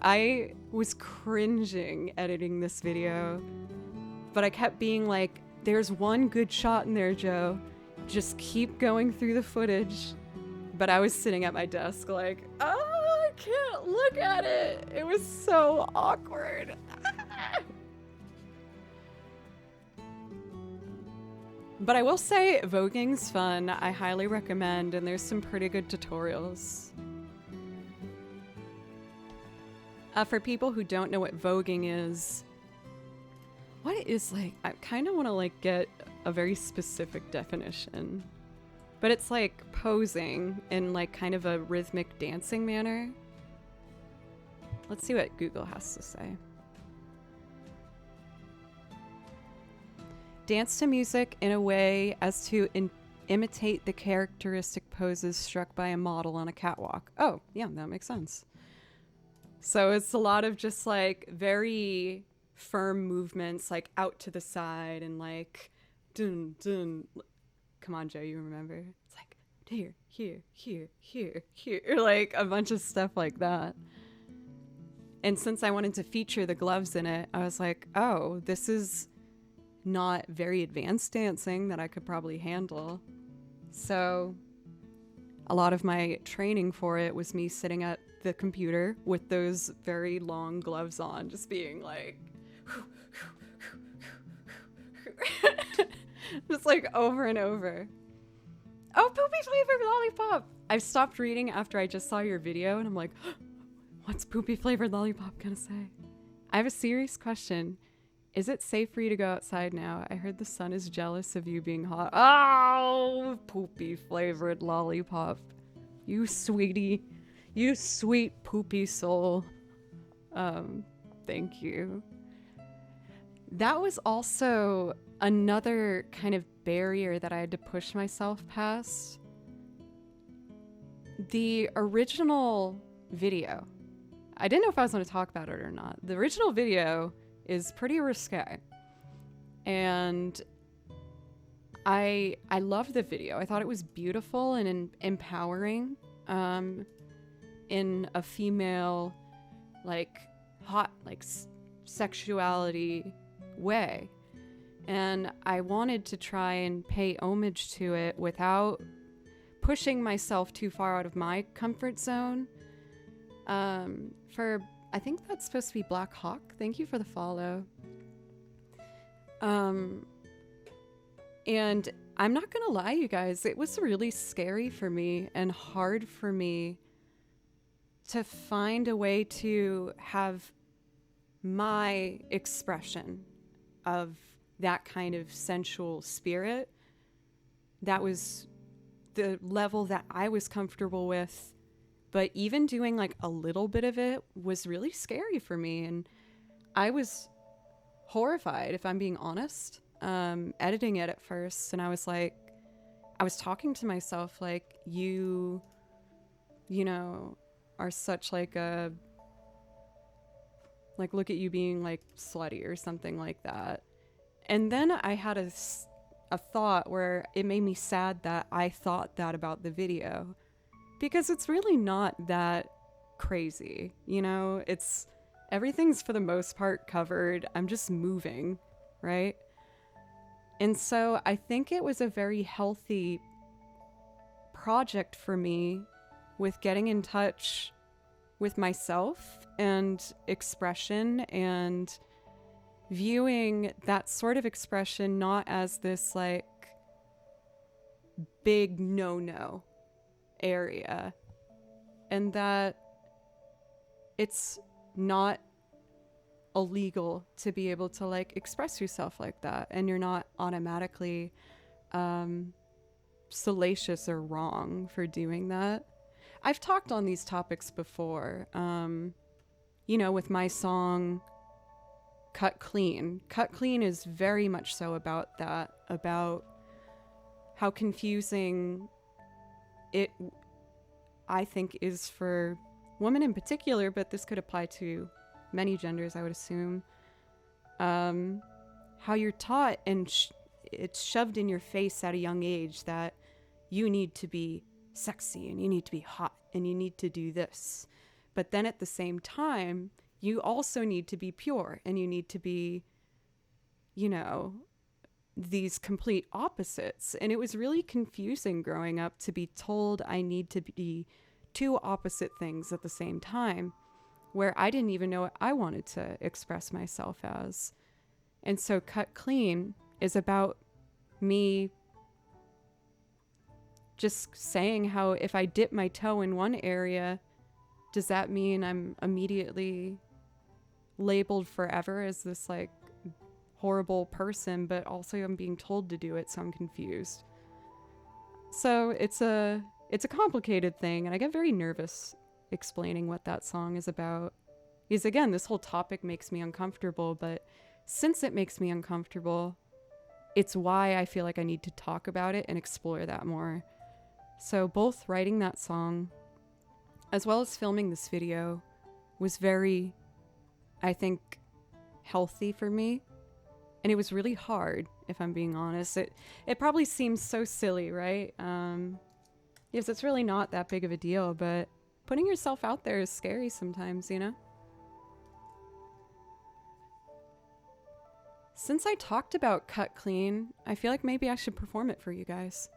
I was cringing editing this video, but I kept being like, there's one good shot in there, Joe. Just keep going through the footage. But I was sitting at my desk like, oh, I can't look at it. It was so awkward. But I will say voguing's fun. I highly recommend, and there's some pretty good tutorials. For people who don't know what voguing is, what is like, I kind of want to like get a very specific definition, but it's like posing in like kind of a rhythmic dancing manner. Let's see what Google has to say. Dance to music in a way as to imitate the characteristic poses struck by a model on a catwalk. Oh, yeah, that makes sense. So it's a lot of just like very firm movements, like out to the side and like dun dun. Come on, Joe, you remember? It's like here, here, here, here, here, like a bunch of stuff like that. And since I wanted to feature the gloves in it, I was like, oh, this is not very advanced dancing that I could probably handle. So a lot of my training for it was me sitting at the computer with those very long gloves on, just being like just like over and over. Oh, poopy flavored lollipop. I've stopped reading after I just saw your video and I'm like, what's poopy flavored lollipop gonna say? I have a serious question. Is it safe for you to go outside now? I heard the sun is jealous of you being hot. Oh, poopy flavored lollipop. You sweetie. You sweet poopy soul. Thank you. That was also another kind of barrier that I had to push myself past. The original video, I didn't know if I was going to talk about it or not. The original video is pretty risque, and I loved the video. I thought it was beautiful and empowering in a female, like, hot, like, sexuality way. And I wanted to try and pay homage to it without pushing myself too far out of my comfort zone. I think that's supposed to be Black Hawk. Thank you for the follow. And I'm not going to lie, you guys, it was really scary for me and hard for me to find a way to have my expression of that kind of sensual spirit. That was the level that I was comfortable with. But even doing like a little bit of it was really scary for me. And I was horrified, if I'm being honest, editing it at first. And I was like, I was talking to myself like, you know, are such like a, like, look at you being like slutty or something like that. And then I had a thought where it made me sad that I thought that about the video, because it's really not that crazy, you know? It's, everything's for the most part covered. I'm just moving, right? And so I think it was a very healthy project for me with getting in touch with myself and expression, and viewing that sort of expression not as this like big no-no area, and that it's not illegal to be able to like express yourself like that, and you're not automatically salacious or wrong for doing that. I've talked on these topics before, you know, with my song Cut Clean. Cut Clean is very much so about that, about how confusing it, I think, is for women in particular, but this could apply to many genders, I would assume. How you're taught and it's shoved in your face at a young age that you need to be sexy and you need to be hot and you need to do this. But then at the same time, you also need to be pure and you need to be, you know, these complete opposites. And it was really confusing growing up to be told I need to be two opposite things at the same time, where I didn't even know what I wanted to express myself as. And so Cut Clean is about me just saying how if I dip my toe in one area, does that mean I'm immediately labeled forever as this like horrible person, but also I'm being told to do it, so I'm confused. So it's a complicated thing, and I get very nervous explaining what that song is about. Because again, this whole topic makes me uncomfortable, but since it makes me uncomfortable, it's why I feel like I need to talk about it and explore that more. So both writing that song as well as filming this video was very, I think, healthy for me. And it was really hard, if I'm being honest. It probably seems so silly, right? Yes, it's really not that big of a deal, but putting yourself out there is scary sometimes, you know? Since I talked about Cut Clean, I feel like maybe I should perform it for you guys.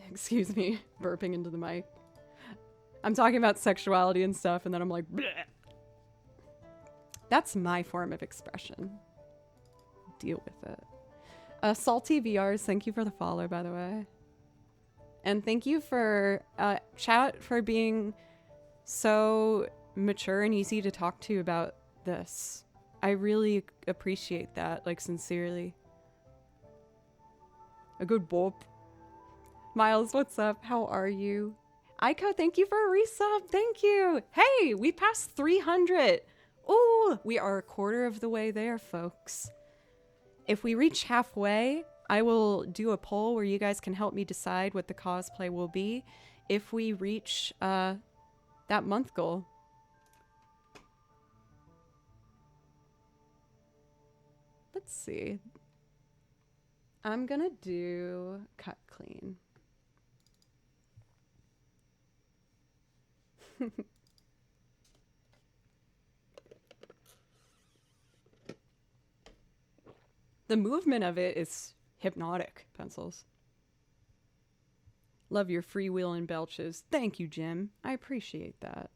Excuse me, burping into the mic. I'm talking about sexuality and stuff, and then I'm like, bleh. That's my form of expression. Deal with it. Salty VRs, thank you for the follow, by the way. And thank you for, chat, for being so mature and easy to talk to about this. I really appreciate that, like, sincerely. A good whoop. Miles, what's up? How are you? Aiko, thank you for a resub. Thank you. Hey, we passed 300. Ooh, we are a quarter of the way there, folks. If we reach halfway, I will do a poll where you guys can help me decide what the cosplay will be if we reach that month goal. Let's see. I'm gonna do Cut Clean. The movement of it is hypnotic, Pencils. Love your freewheeling belches. Thank you, Jim. I appreciate that.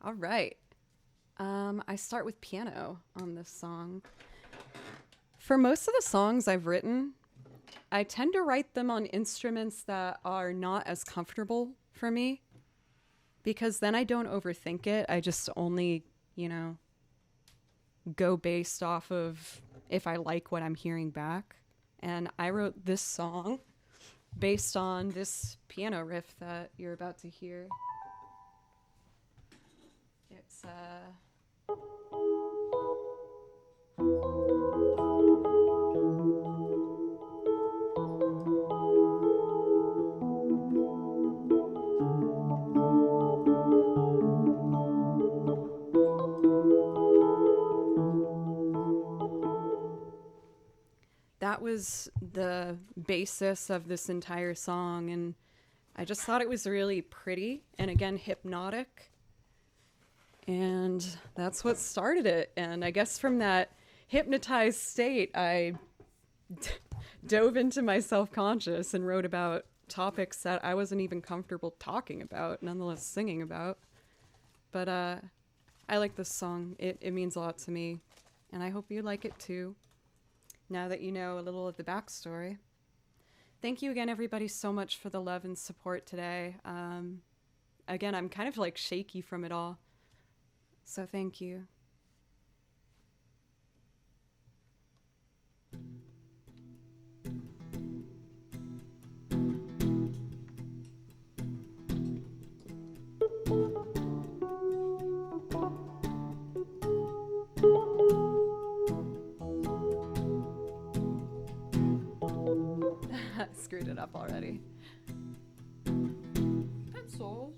All right. I start with piano on this song. For most of the songs I've written, I tend to write them on instruments that are not as comfortable for me because then I don't overthink it. I just only, go based off of if I like what I'm hearing back. And I wrote this song based on this piano riff that you're about to hear. It's that was the basis of this entire song, and I just thought it was really pretty and again hypnotic. And that's what started it. And I guess from that hypnotized state, I dove into my self-conscious and wrote about topics that I wasn't even comfortable talking about, nonetheless singing about. But I like this song. It means a lot to me, and I hope you like it too, now that you know a little of the backstory. Thank you again, everybody, so much for the love and support today. Again, I'm kind of like shaky from it all, so thank you. Screwed it up already. Pencils.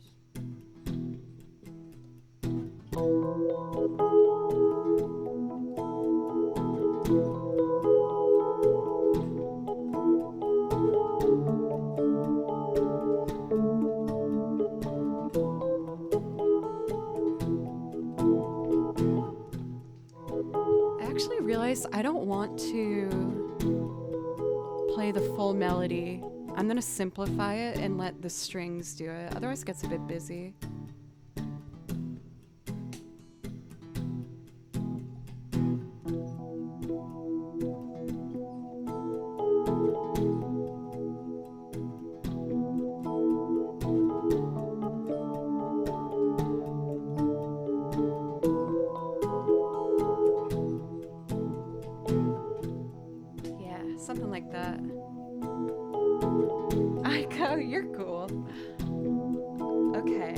I actually realized I don't want to play the full melody. I'm gonna simplify it and let the strings do it. Otherwise it gets a bit busy. Yeah, something like that. Oh, you're cool. Okay,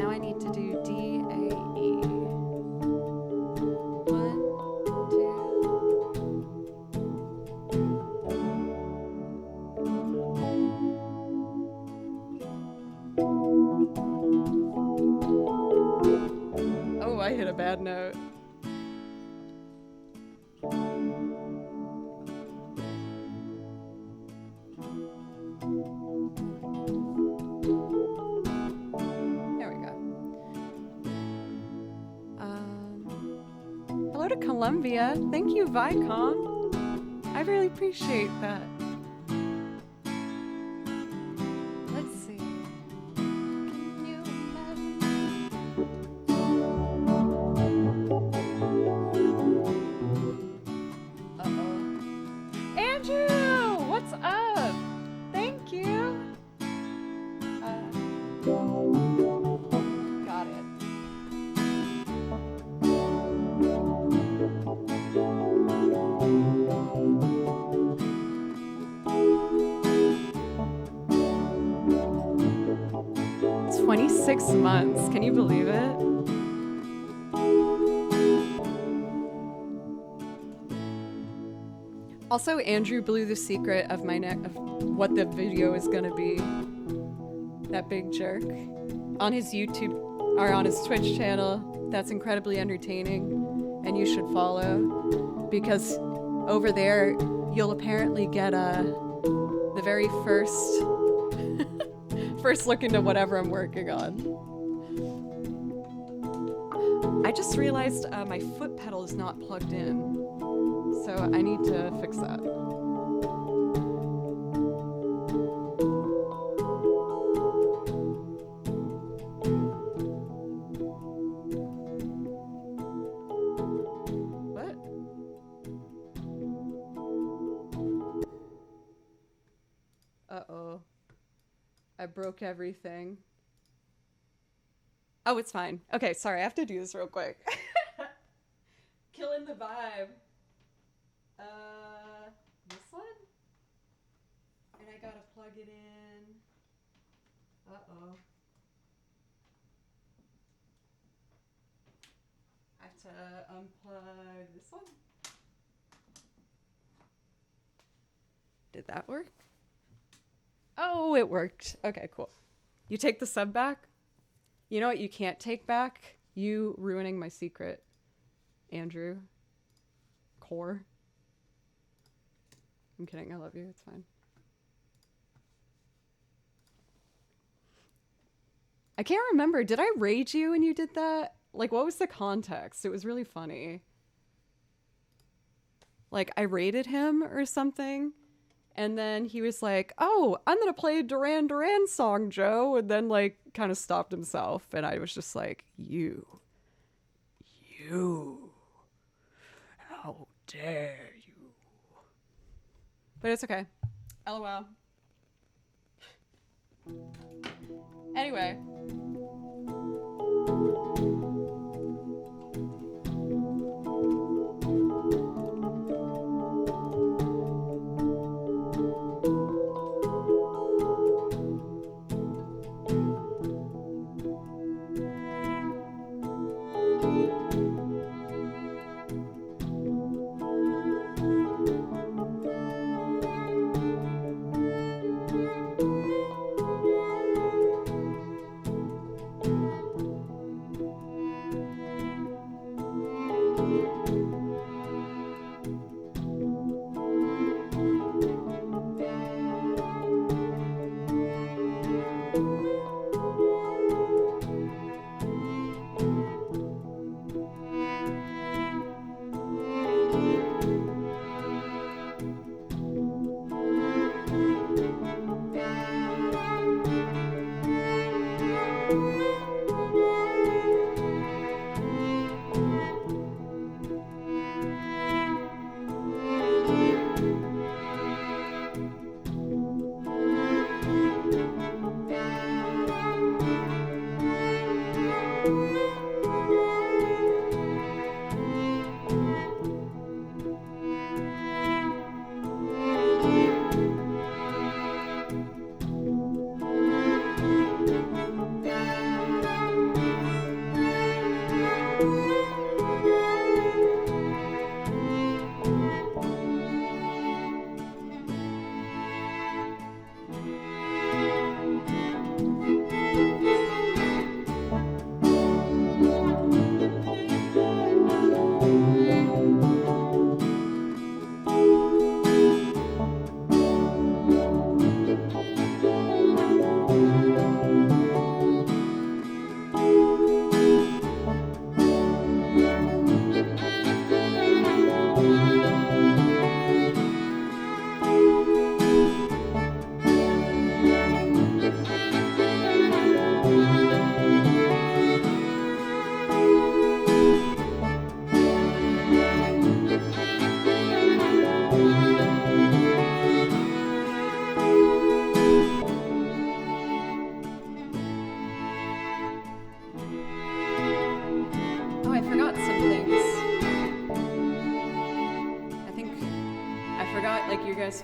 now I need to do D, A, E. 1, 2. Oh, I hit a bad note. Hello to Colombia. Thank you, Vicom. I really appreciate that. Let's see. Can you imagine? Uh-oh. Andrew! What's up? Thank you. Got it. It's 26 months. Can you believe it? Also, Andrew blew the secret of of what the video is gonna be. That big jerk. On his YouTube, or on his Twitch channel, that's incredibly entertaining, and you should follow, because over there, you'll apparently get the very first look into whatever I'm working on. I just realized my foot pedal is not plugged in, so I need to fix that. broke everything. Oh, it's fine. Okay, sorry, I have to do this real quick. Killing the vibe. This one? And I gotta plug it in. Uh-oh. I have to unplug this one. Did that work? Oh, it worked. Okay, cool. You take the sub back? You know what you can't take back? You ruining my secret. Andrew. Core. I'm kidding. I love you. It's fine. I can't remember. Did I rage you when you did that? Like, what was the context? It was really funny. Like, I rated him or something. And then he was like, oh, I'm going to play a Duran Duran song, Joe. And then, like, kind of stopped himself. And I was just like, you. How dare you? But it's okay. LOL. Anyway.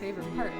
Favorite part.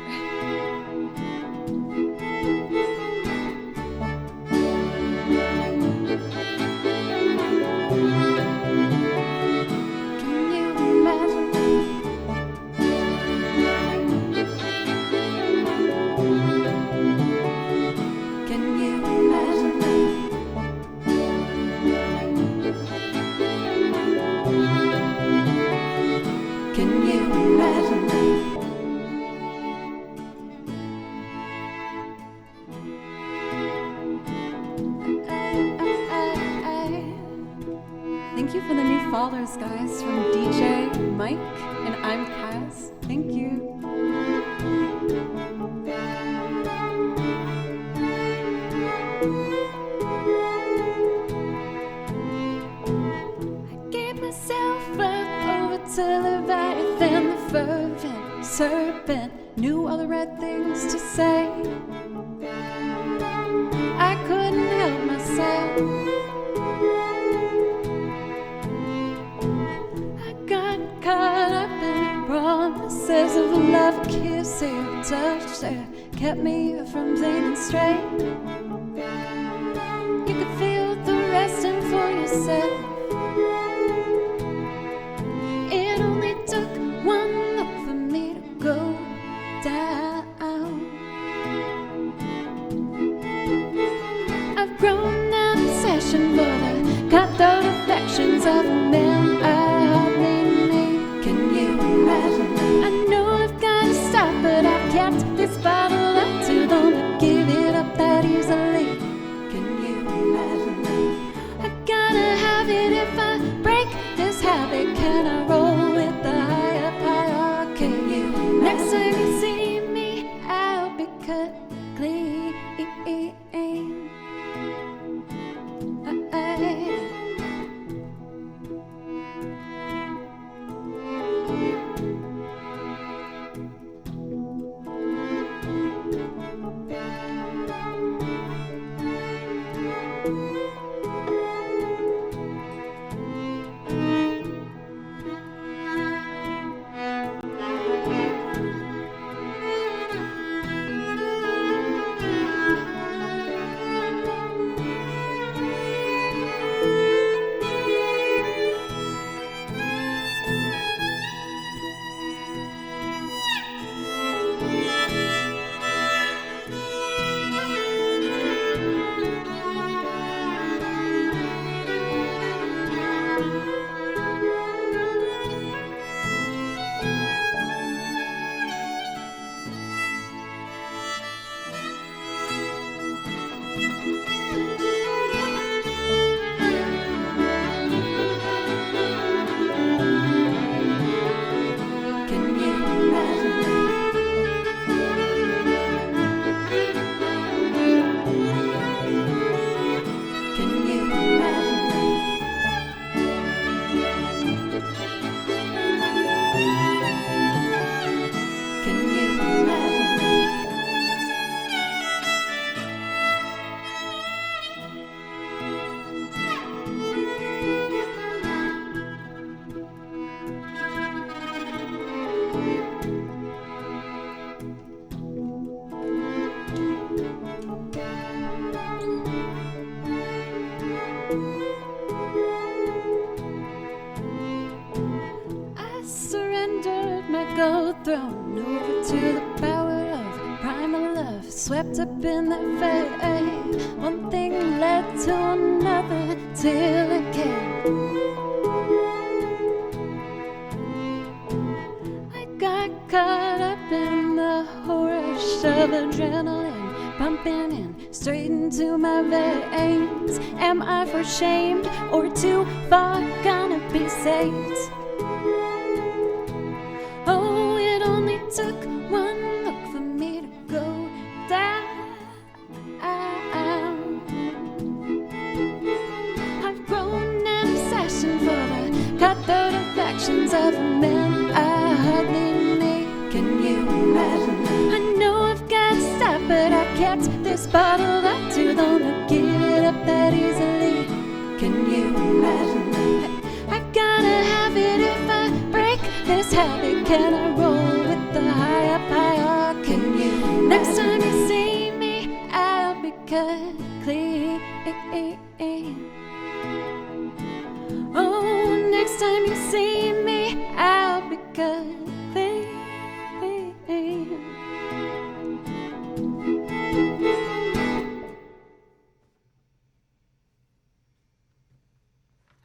Followers, guys, from DJ Mike, and I'm Kaz. Thank you. I gave myself up over to Leviathan, the fervent serpent, knew all the right things to say. got caught up in promises of love, a kiss, a touch that kept me from thinking straight. You could feel the resting for yourself. It only took one look for me to go down. I've grown an obsession for the cutthroat affections of a man I hardly need. Can you imagine? I know I've got to stop, but I've kept this bottle up too long to give it up that easily. Can you imagine? I gotta have it if I break this habit. Can I roll with the higher? Can you? Next time you see me, I'll be cut clean. Go thrown over to the power of primal love, swept up in that fate. One thing led to another till it came. I got caught up in the rush of adrenaline, pumping in straight into my veins. Am I for shamed or too far gonna be saved? Oh, it only took one look for me to go down. I've grown an obsession for the cutthroat affections of men I hardly need. Can you imagine? I know I've got to stop, but I've kept this bottle up too long to give it up that easily. Can you imagine? I've gotta have it if I break this habit. Can I roll with the higher? Can you? Next time you see me, I'll be cut clean. Oh, next time you see me, I'll be cut clean.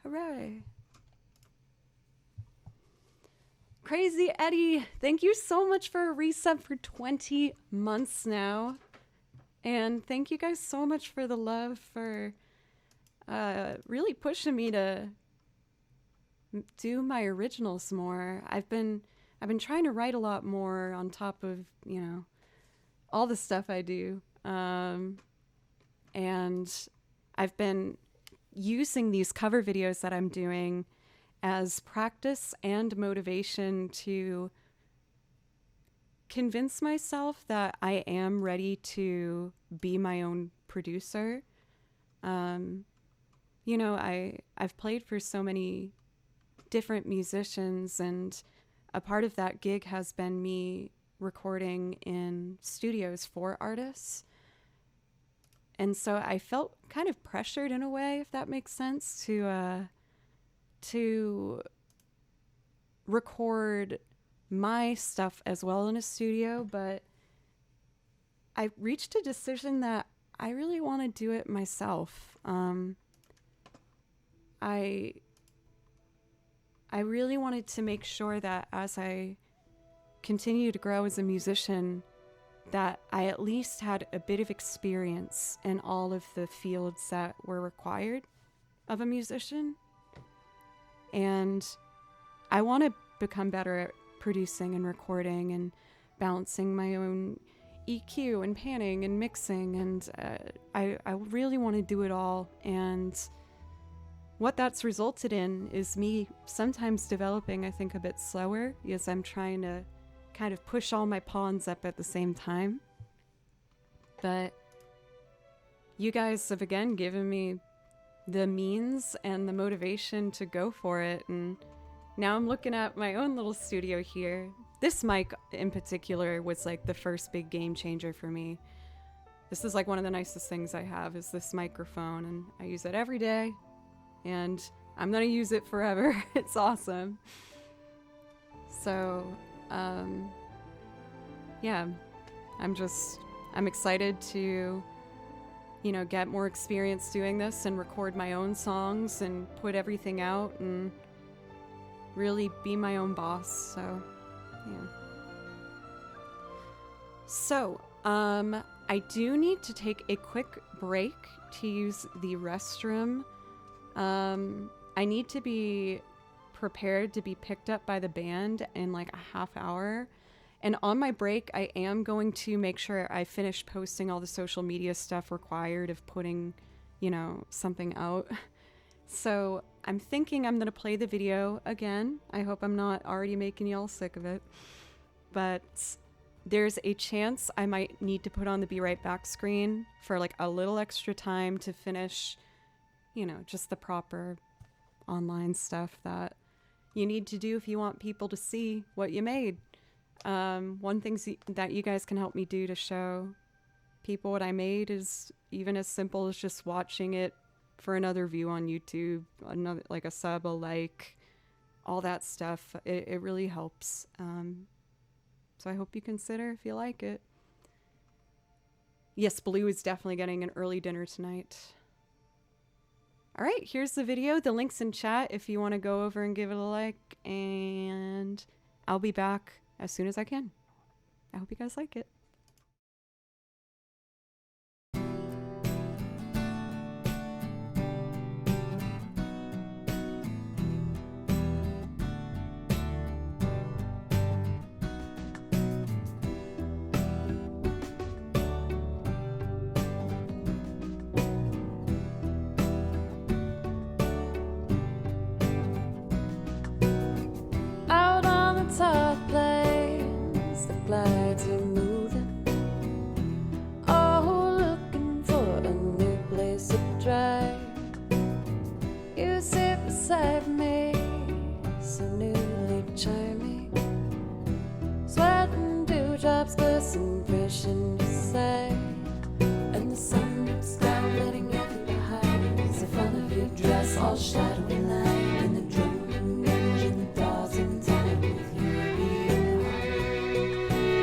Hooray. Crazy Eddie, thank you so much for a resub for 20 months now. And thank you guys so much for the love, for really pushing me to do my originals more. I've been trying to write a lot more on top of, you know, all the stuff I do. And I've been using these cover videos that I'm doing as practice and motivation to convince myself that I am ready to be my own producer. I've played for so many different musicians, and a part of that gig has been me recording in studios for artists. And so I felt kind of pressured in a way, if that makes sense, to record my stuff as well in a studio. But I reached a decision that I really want to do it myself. I really wanted to make sure that as I continue to grow as a musician, that I at least had a bit of experience in all of the fields that were required of a musician. And I want to become better at producing and recording and balancing my own EQ and panning and mixing. And I really want to do it all. And what that's resulted in is me sometimes developing, I think, a bit slower because I'm trying to kind of push all my pawns up at the same time. But you guys have again given me the means and the motivation to go for it, and now I'm looking at my own little studio here. This mic in particular was like the first big game changer for me. This is like one of the nicest things I have is this microphone, and I use it every day, and I'm gonna use it forever. It's awesome. So yeah, I'm excited to, get more experience doing this and record my own songs and put everything out and really be my own boss. So, yeah. So, I do need to take a quick break to use the restroom. I need to be prepared to be picked up by the band in like a half hour. And on my break, I am going to make sure I finish posting all the social media stuff required of putting, something out. So I'm thinking I'm going to play the video again. I hope I'm not already making y'all sick of it. But there's a chance I might need to put on the Be Right Back screen for like a little extra time to finish, just the proper online stuff that you need to do if you want people to see what you made. One thing that you guys can help me do to show people what I made is even as simple as just watching it for another view on YouTube, another like a sub, a like, all that stuff. It really helps. So I hope you consider if you like it. Yes, Blue is definitely getting an early dinner tonight. All right, here's the video. The link's in chat if you want to go over and give it a like, and I'll be back as soon as I can. I hope you guys like it. Out on the top plains, the glides are moving. Oh, looking for a new place to drive. You sit beside me, so newly charming. Sweating dewdrops glisten fresh in your sight. And the sun looks down, letting everything behind. It's the front of your dress, all shadowy line. And the droning engine thaws in time with you being hot.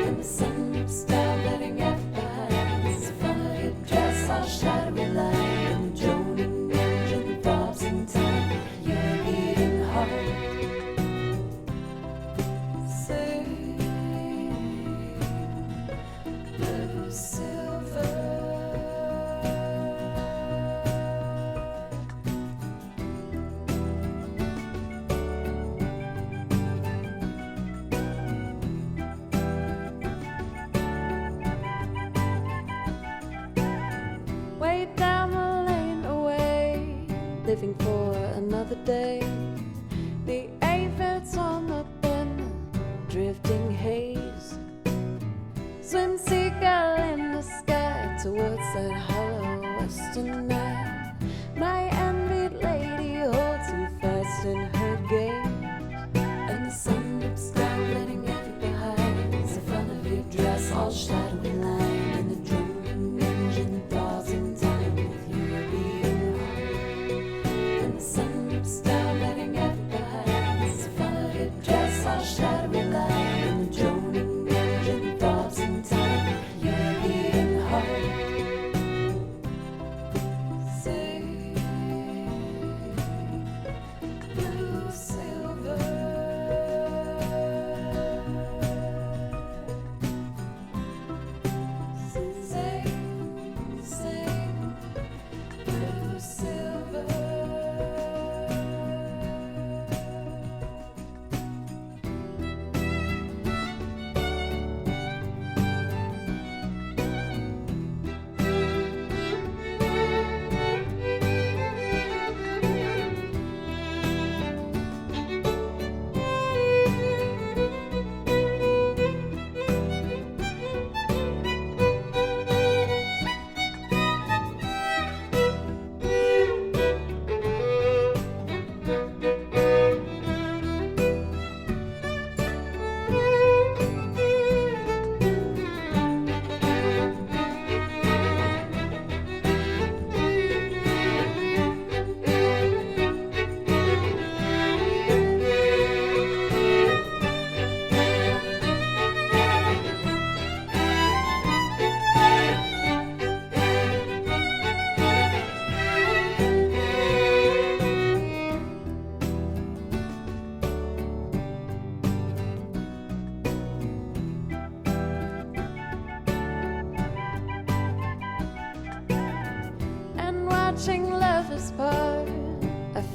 And the sun looks down, letting everything behind. It's the front of your dress, all shadowy line. And the droning engine thaws in time with you being hot. Say, blue silver. Way down the lane away, living for another day. The aphids on the bend, drifting haze. Swim seagull in the sky towards that hollow western night. My envied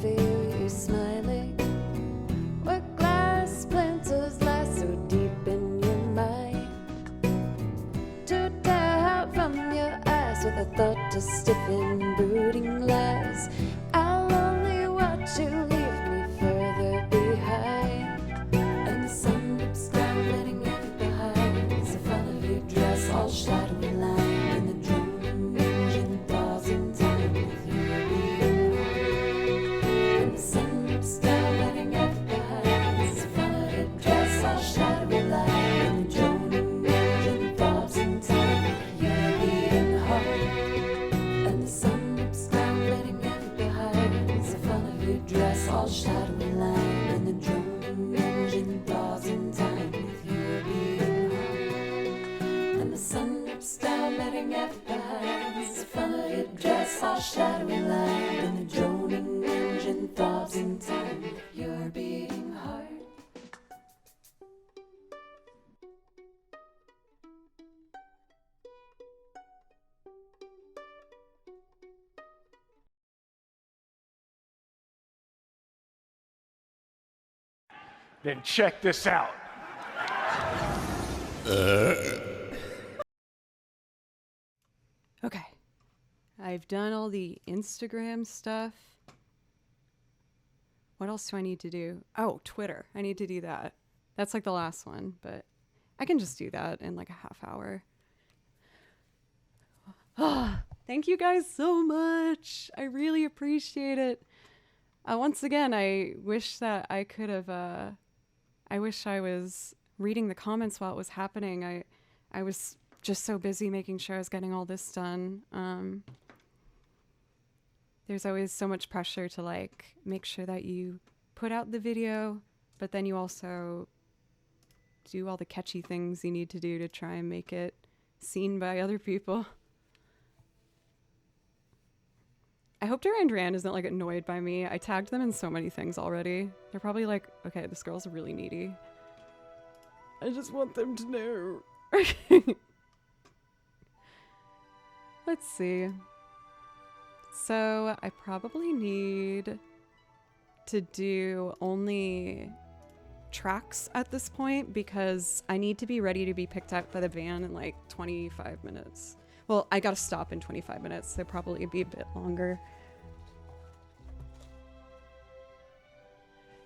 feel you smiling. Where glass splinters lie so deep in your mind. To tear out from your eyes with a thought to stiffen brooding lies. I'll only watch you leave me further behind. And the sun dips down, letting it behind. The front of your dress all shadowy line. And the droning engine thaws in time with you being high. And the sun dips down, letting it behind. The front of your dress all shadowy line. And the droning engine thaws in time with you being high. And the sun dips down, letting it behind. The front of your dress all shadowy line. And the droning engine thaws in time with you being high. And the sun dips down, letting it behind. The front of your dress all shadowy line. And the droning engine thaws in time with your beating heart. Then check this out. Okay. I've done all the Instagram stuff. What else do I need to do? Oh, Twitter. I need to do that. That's like the last one, but I can just do that in like a half hour. Thank you guys so much. I really appreciate it. Once again, I wish that I could have, I wish I was reading the comments while it was happening. I was just so busy making sure I was getting all this done. There's always so much pressure to like make sure that you put out the video, but then you also do all the catchy things you need to do to try and make it seen by other people. I hope Duran Duran isn't like annoyed by me. I tagged them in so many things already. They're probably like, okay, this girl's really needy. I just want them to know. Let's see. So I probably need to do only tracks at this point because I need to be ready to be picked up by the van in like 25 minutes. Well, I gotta stop in 25 minutes, so probably be a bit longer.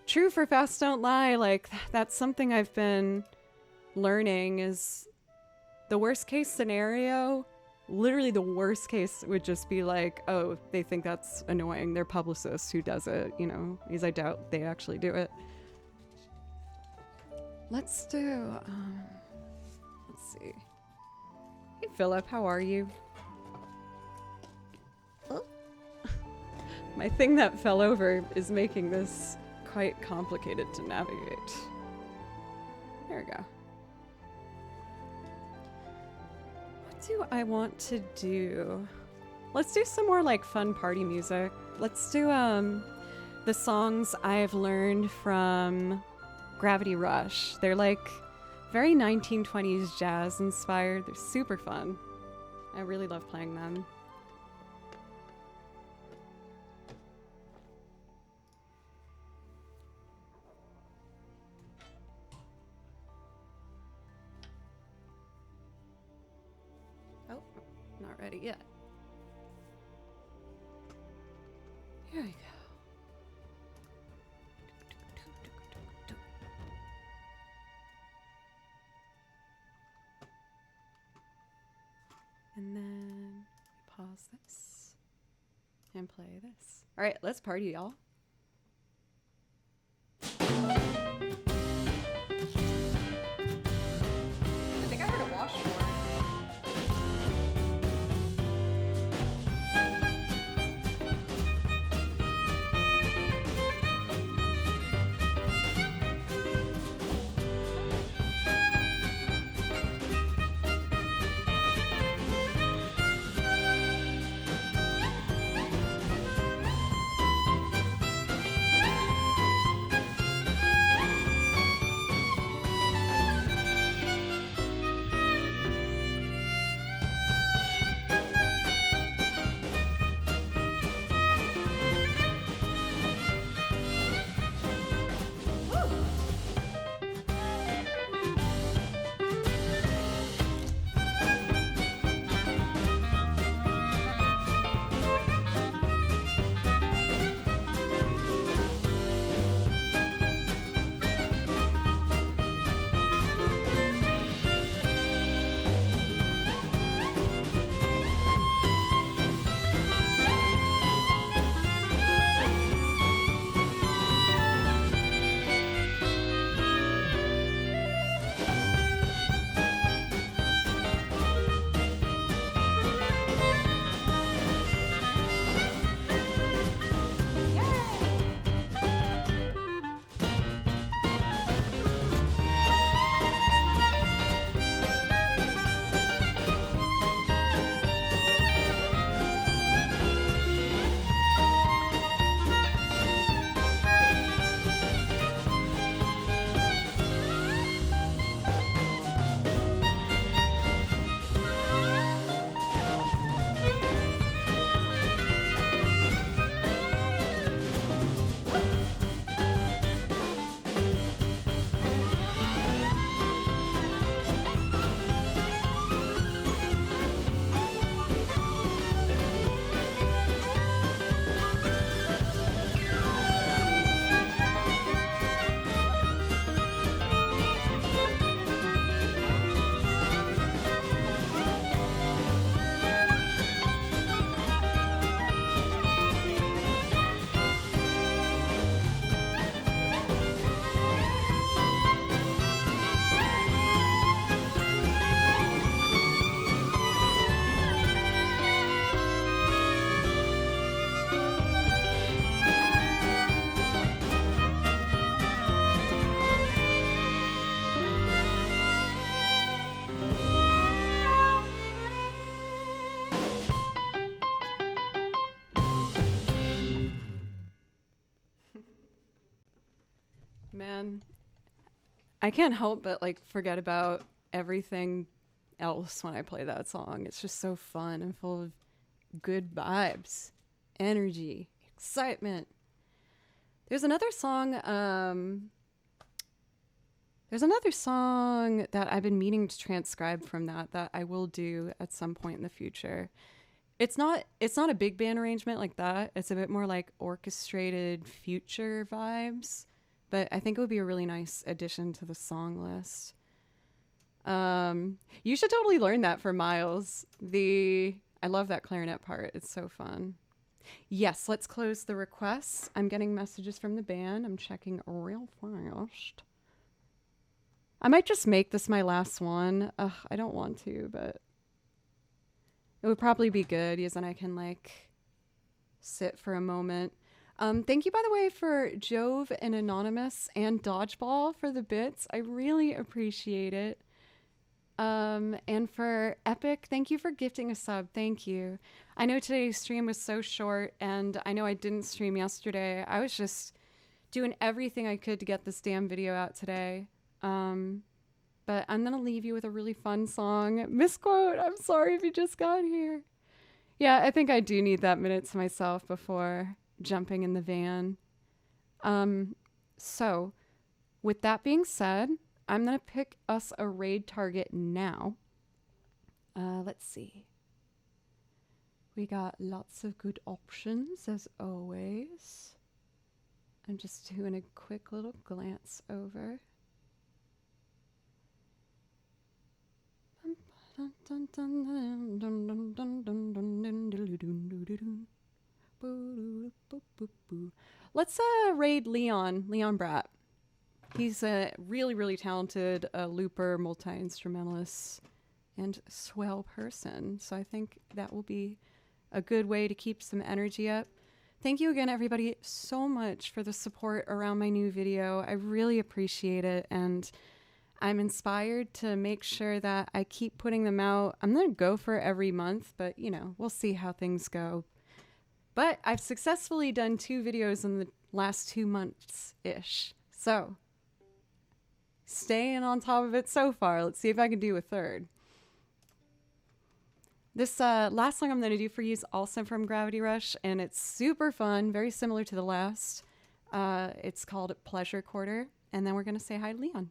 True for Fast Don't Lie, like that's something I've been learning is the worst case scenario. Literally the worst case would just be like, oh, they think that's annoying. Their publicist who does it, you know, because I doubt they actually do it. Let's do, let's see. Hey, Philip, how are you? Oh. My thing that fell over is making this quite complicated to navigate. There we go. What do I want to do? Let's do some more like fun party music. Let's do the songs I've learned from Gravity Rush. They're like very 1920s jazz inspired. They're super fun. I really love playing them. Oh, not ready yet. Here we go. And then pause this and play this. All right, let's party, y'all. I think I heard a washboard. Man, I can't help but like forget about everything else when I play that song. It's just so fun and full of good vibes, energy, excitement. There's another song that I've been meaning to transcribe from that I will do at some point in the future. It's not a big band arrangement like that. It's a bit more like orchestrated future vibes, but I think it would be a really nice addition to the song list. You should totally learn that for Miles. I love that clarinet part. It's so fun. Yes, let's close the requests. I'm getting messages from the band. I'm checking real fast. I might just make this my last one. I don't want to, but it would probably be good because then I can like sit for a moment. Thank you, by the way, for Jove and Anonymous and Dodgeball for the bits. I really appreciate it. And for Epic, thank you for gifting a sub. Thank you. I know today's stream was so short, and I know I didn't stream yesterday. I was just doing everything I could to get this damn video out today. But I'm going to leave you with a really fun song. Misquote, I'm sorry if you just got here. Yeah, I think I do need that minute to myself before jumping in the van. So, with that being said, I'm going to pick us a raid target now. Let's see. We got lots of good options, as always. I'm just doing a quick little glance over. Let's raid Leon Bratt. He's a really, really talented looper, multi-instrumentalist, and swell person. So I think that will be a good way to keep some energy up. Thank you again, everybody, so much for the support around my new video. I really appreciate it, and I'm inspired to make sure that I keep putting them out. I'm going to go for every month, but, you know, we'll see how things go. But I've successfully done 2 videos in the last 2 months-ish. So, staying on top of it so far. Let's see if I can do a third. This last song I'm going to do for you is also from Gravity Rush, and it's super fun, very similar to the last. It's called Pleasure Quarter, and then we're going to say hi to Leon.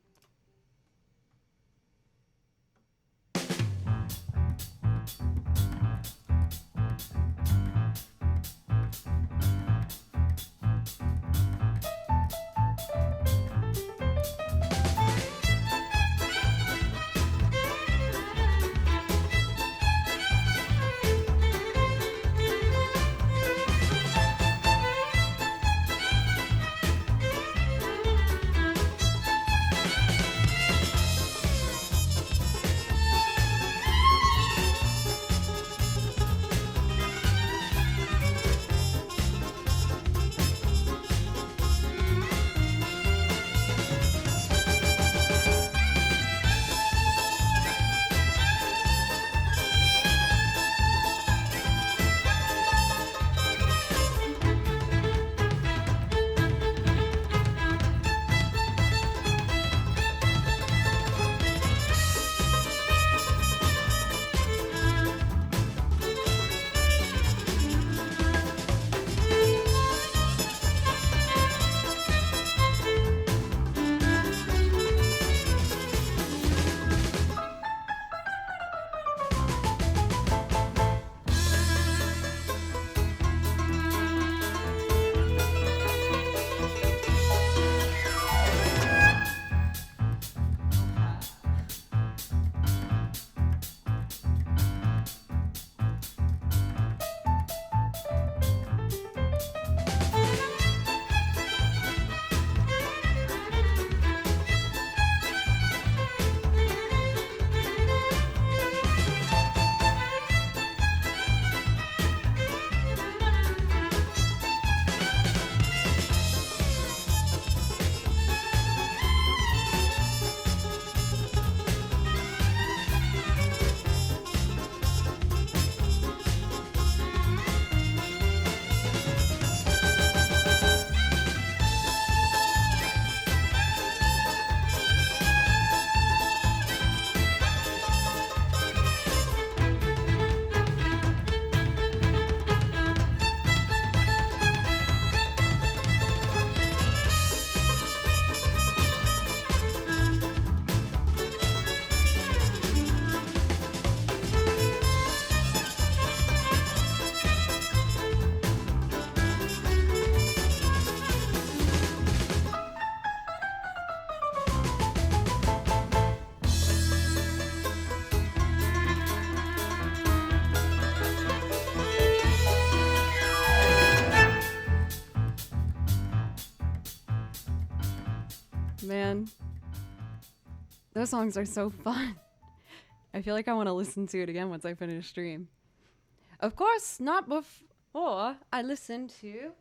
Man, those songs are so fun. I feel like I want to listen to it again once I finish stream. Of course, not before I listen to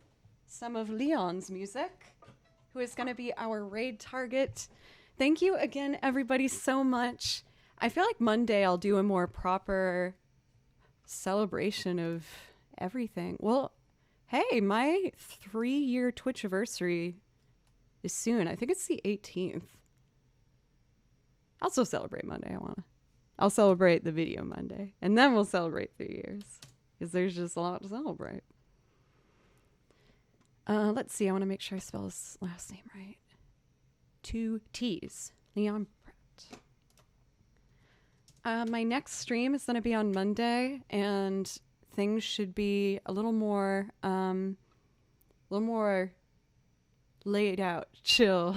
some of Leon's music, who is going to be our raid target. Thank you again, everybody, so much. I feel like Monday I'll do a more proper celebration of everything. Well, hey, my 3-year Twitch anniversary is soon. I think it's the 18th. I'll still celebrate Monday. I'll celebrate the video Monday, and then we'll celebrate 3 years, because there's just a lot to celebrate. Let's see. I want to make sure I spell his last name right. 2 T's. Leon Pratt. My next stream is going to be on Monday, and things should be a little more laid out, chill,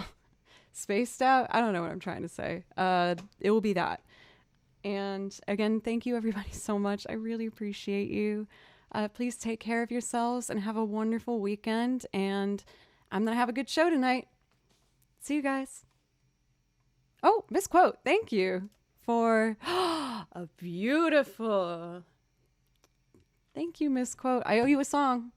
spaced out. I don't know what I'm trying to say. It will be that. And again, thank you everybody so much. I really appreciate you. Please take care of yourselves and have a wonderful weekend. And I'm going to have a good show tonight. See you guys. Oh, misquote. Thank you for a beautiful. Thank you, misquote. I owe you a song.